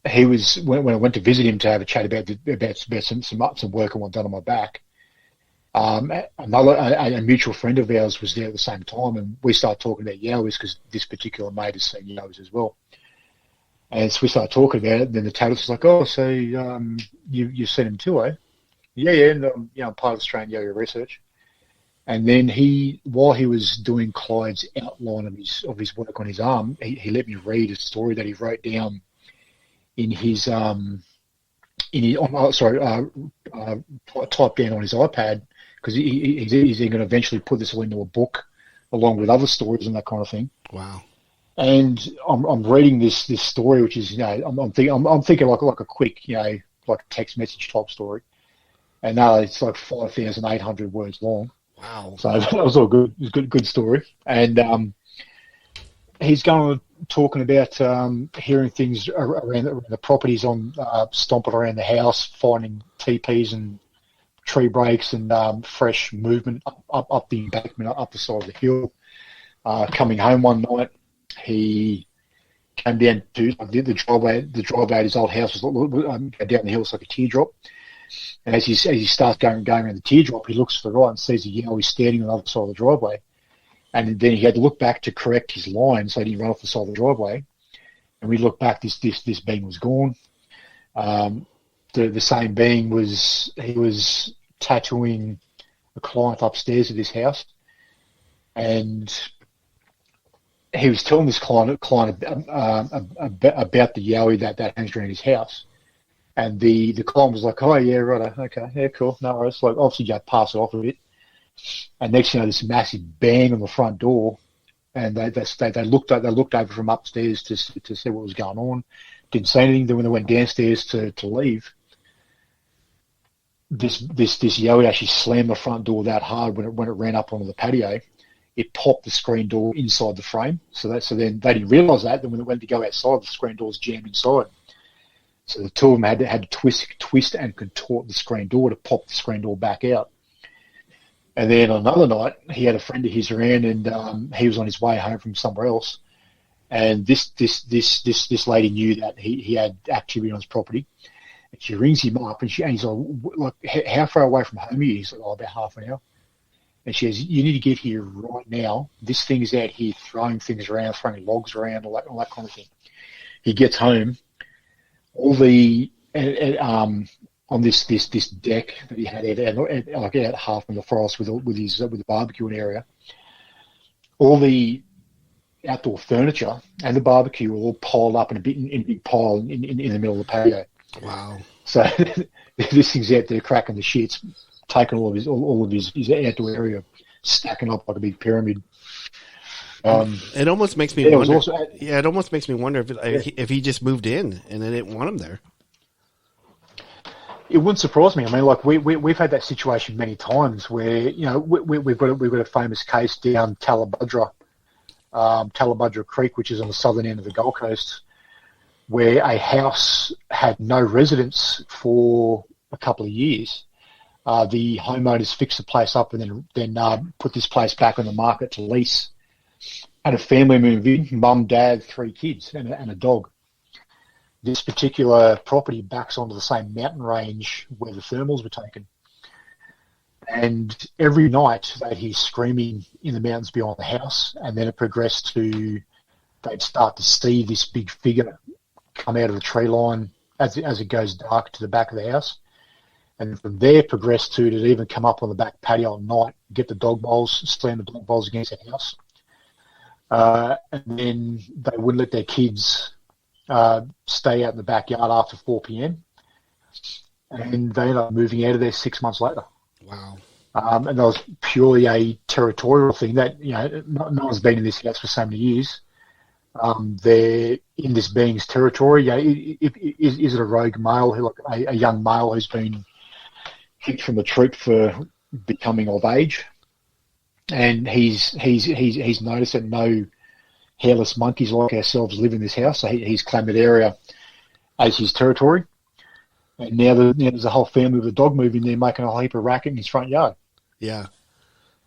he was when I went to visit him to have a chat about some work I want done on my back. A mutual friend of ours was there at the same time, and we started talking about yowies because this particular mate has seen yowies as well. And so we started talking about it, and then the tattooist was like, "Oh, so you've seen him too, eh?" Yeah, and I'm part of Australian Yowie Research. And then while he was doing Clyde's outline of his work on his arm, he let me read a story that he wrote down in his typed down on his iPad, because he's going to eventually put this all into a book along with other stories and that kind of thing. Wow. And I'm reading this story, which is I'm thinking like a quick like a text message type story, and it's like 5,800 words long. Wow! So that was all good. It was good story. And he's talking about hearing things around the properties, on stomping around the house, finding teepees and tree breaks and fresh movement up the embankment, up the side of the hill. Coming home one night, he came down to the driveway. The driveway at his old house was down the hill, it's like a teardrop. And as he starts going around the teardrop, he looks to the right and sees a yowie standing on the other side of the driveway. And then he had to look back to correct his line so he didn't run off the side of the driveway. And we looked back, this being was gone. The same being was tattooing a client upstairs at this house, and he was telling this client about the yowie that hangs around his house. And the client was like, "Oh yeah, right, okay, yeah, cool, no worries." Like, obviously, you pass it off a bit. And next thing you know, this massive bang on the front door, and they looked over from upstairs to see what was going on. Didn't say anything. Then when they went downstairs to leave, this yowie actually slammed the front door that hard when it ran up onto the patio. It popped the screen door inside the frame. So then they didn't realise that. Then when they went to go outside, the screen door's jammed inside. So the two of them had to twist and contort the screen door to pop the screen door back out. And then on another night, he had a friend of his around, and he was on his way home from somewhere else. And this lady knew that he had activity on his property. And she rings him up, and he's like, "How far away from home are you?" He's like, "Oh, about half an hour." And she says, "You need to get here right now. This thing is out here throwing things around, throwing logs around, all that kind of thing." He gets home. All the on this deck that he had like out half in the forest with the barbecuing area, all the outdoor furniture and the barbecue were all piled up in a big pile in the middle of the patio. Wow! So this thing's out there cracking the shits, taking all of his outdoor area, stacking up like a big pyramid. It almost makes me wonder. It almost makes me wonder if he just moved in and they didn't want him there. It wouldn't surprise me. I mean, like we've had that situation many times where we've got a famous case down Talabudra Creek, which is on the southern end of the Gold Coast, where a house had no residents for a couple of years. The homeowners fixed the place up and then put this place back on the market to lease. And a family moved in, mum, dad, 3 kids, and a dog. This particular property backs onto the same mountain range where the thermals were taken. And every night they'd hear screaming in the mountains beyond the house, and then it progressed to they'd start to see this big figure come out of the tree line as it goes dark to the back of the house. And from there progressed to it'd even come up on the back patio at night, get the dog bowls, slam the dog bowls against the house. And then they wouldn't let their kids stay out in the backyard after 4 p.m. And they ended up moving out of there 6 months later. Wow. And that was purely a territorial thing that, no one's been in this house for so many years. They're in this being's territory. Is it a rogue male, a young male who's been kicked from the troop for becoming of age? And he's noticed that no hairless monkeys like ourselves live in this house, so he's claimed that area as his territory. And now there's a whole family with a dog moving there, making a whole heap of racket in his front yard. Yeah,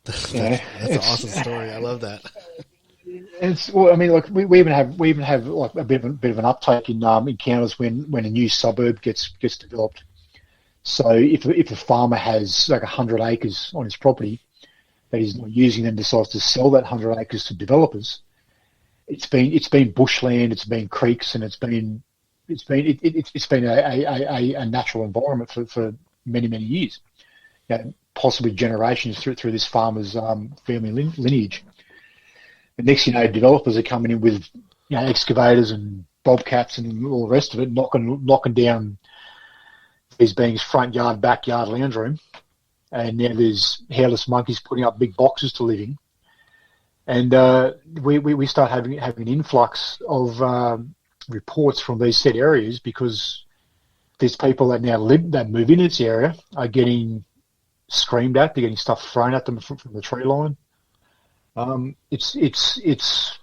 that's an awesome story. I love that. We even have like a bit of an uptake in encounters when a new suburb gets developed. So if a farmer has like 100 acres on his property that he's not using and decides to sell that 100 acres to developers, it's been bushland, it's been creeks, and it's been a natural environment for many years, possibly generations through this farmer's family lineage. The next thing you know, developers are coming in with excavators and bobcats and all the rest of it, knocking down these beings' front yard, backyard, lounge room. And now there's hairless monkeys putting up big boxes to live in. And we start having an influx of reports from these said areas because these people that move in this area are getting screamed at. They're getting stuff thrown at them from the tree line. It's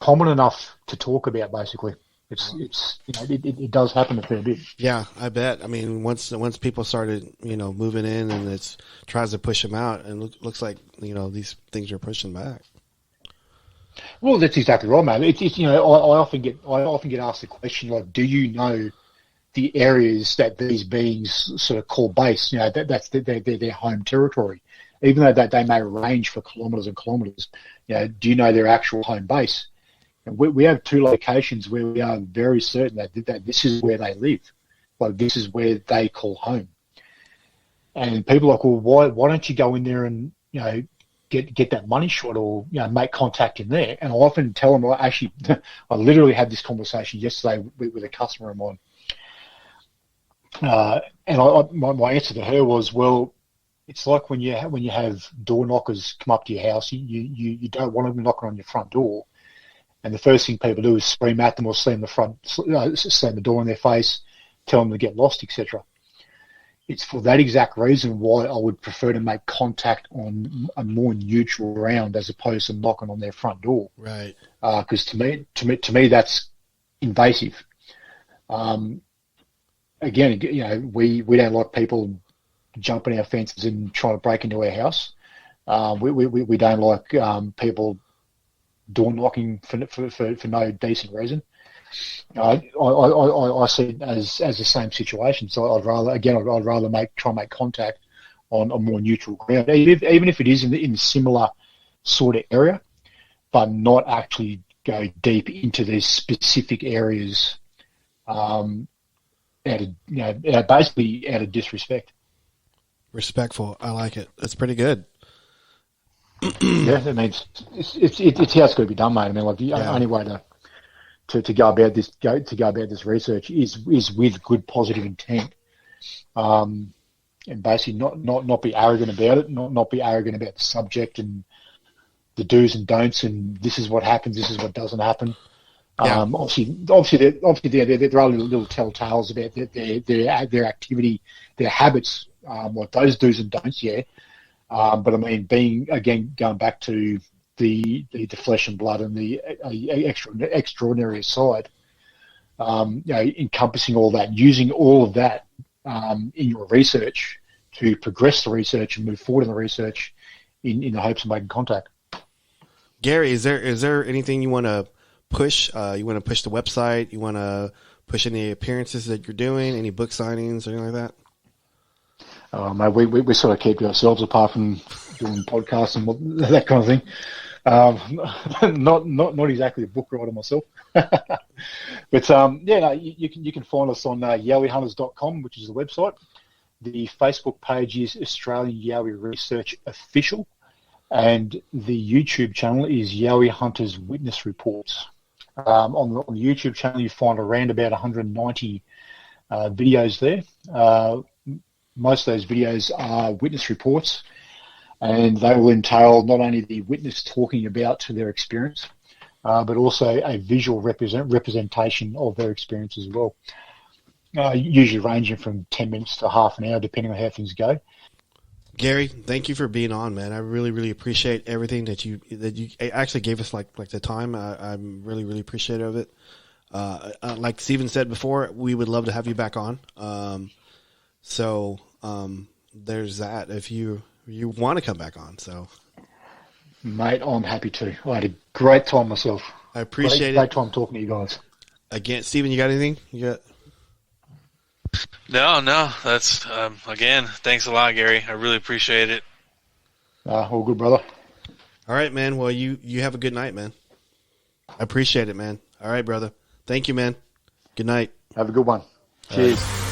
common enough to talk about. Basically, it does happen a fair bit. Yeah, I bet. I mean, once people started moving in and it tries to push them out, and looks like these things are pushing back. Well, that's exactly right, man. I often get asked the question, like, do you know the areas that these beings sort of call base? That's their home territory, even though that they may range for kilometres and kilometres. Do you know their actual home base? And we have 2 locations where we are very certain that this is where they live, like this is where they call home. And people are like, well, why don't you go in there and get that money shot or make contact in there? And I often tell them, I literally had this conversation yesterday with a customer of mine, and my answer to her was, well, it's like when you have door knockers come up to your house, you don't want them knocking on your front door, and the first thing people do is scream at them or slam the door in their face, tell them to get lost, etc. It's for that exact reason why I would prefer to make contact on a more neutral ground as opposed to knocking on their front door. Right. Because to me that's invasive. Again, we don't like people jumping our fences and trying to break into our house. We don't like people door knocking for no decent reason. I see it as the same situation. So I'd rather try and make contact on a more neutral ground, even if it is in a similar sort of area, but not actually go deep into these specific areas, basically out of disrespect. Respectful. I like it. That's pretty good. Yeah, I mean, it's how it's got to be done, mate. I mean, like the only way to go about this research is with good positive intent, and basically not be arrogant about it, not be arrogant about the subject and the do's and don'ts, and this is what happens, this is what doesn't happen. Yeah. Obviously, there are little telltales about their activity, their habits, like those do's and don'ts. Yeah, but I mean, going back to the flesh and blood and the extraordinary side, encompassing all that, using all of that in your research to progress the research and move forward in the research in the hopes of making contact. Gary, is there anything you want to push? You want to push the website? You want to push any appearances that you're doing? Any book signings or anything like that? Mate, we sort of keep to ourselves apart from doing podcasts and that kind of thing. Not exactly a book writer myself, but you can find us on yowiehunters.com, which is the website. The Facebook page is Australian Yowie Research Official, and the YouTube channel is Yowie Hunters Witness Reports. On the YouTube channel, you find around about 190 videos there. Most of those videos are witness reports, and they will entail not only the witness talking about their experience, but also a visual representation of their experience as well. Usually ranging from 10 minutes to half an hour, depending on how things go. Gary, thank you for being on, man. I really, really appreciate everything that you actually gave us, like the time. I'm really, really appreciative of it. Like Steven said before, we would love to have you back on. So there's that. If you want to come back on, so mate, I'm happy to. I had a great time myself. I appreciate it. Great time talking to you guys. Again, Steven, you got anything? You got? No. That's again. Thanks a lot, Gary. I really appreciate it. All good, brother. All right, man. Well, you have a good night, man. I appreciate it, man. All right, brother. Thank you, man. Good night. Have a good one. Cheers.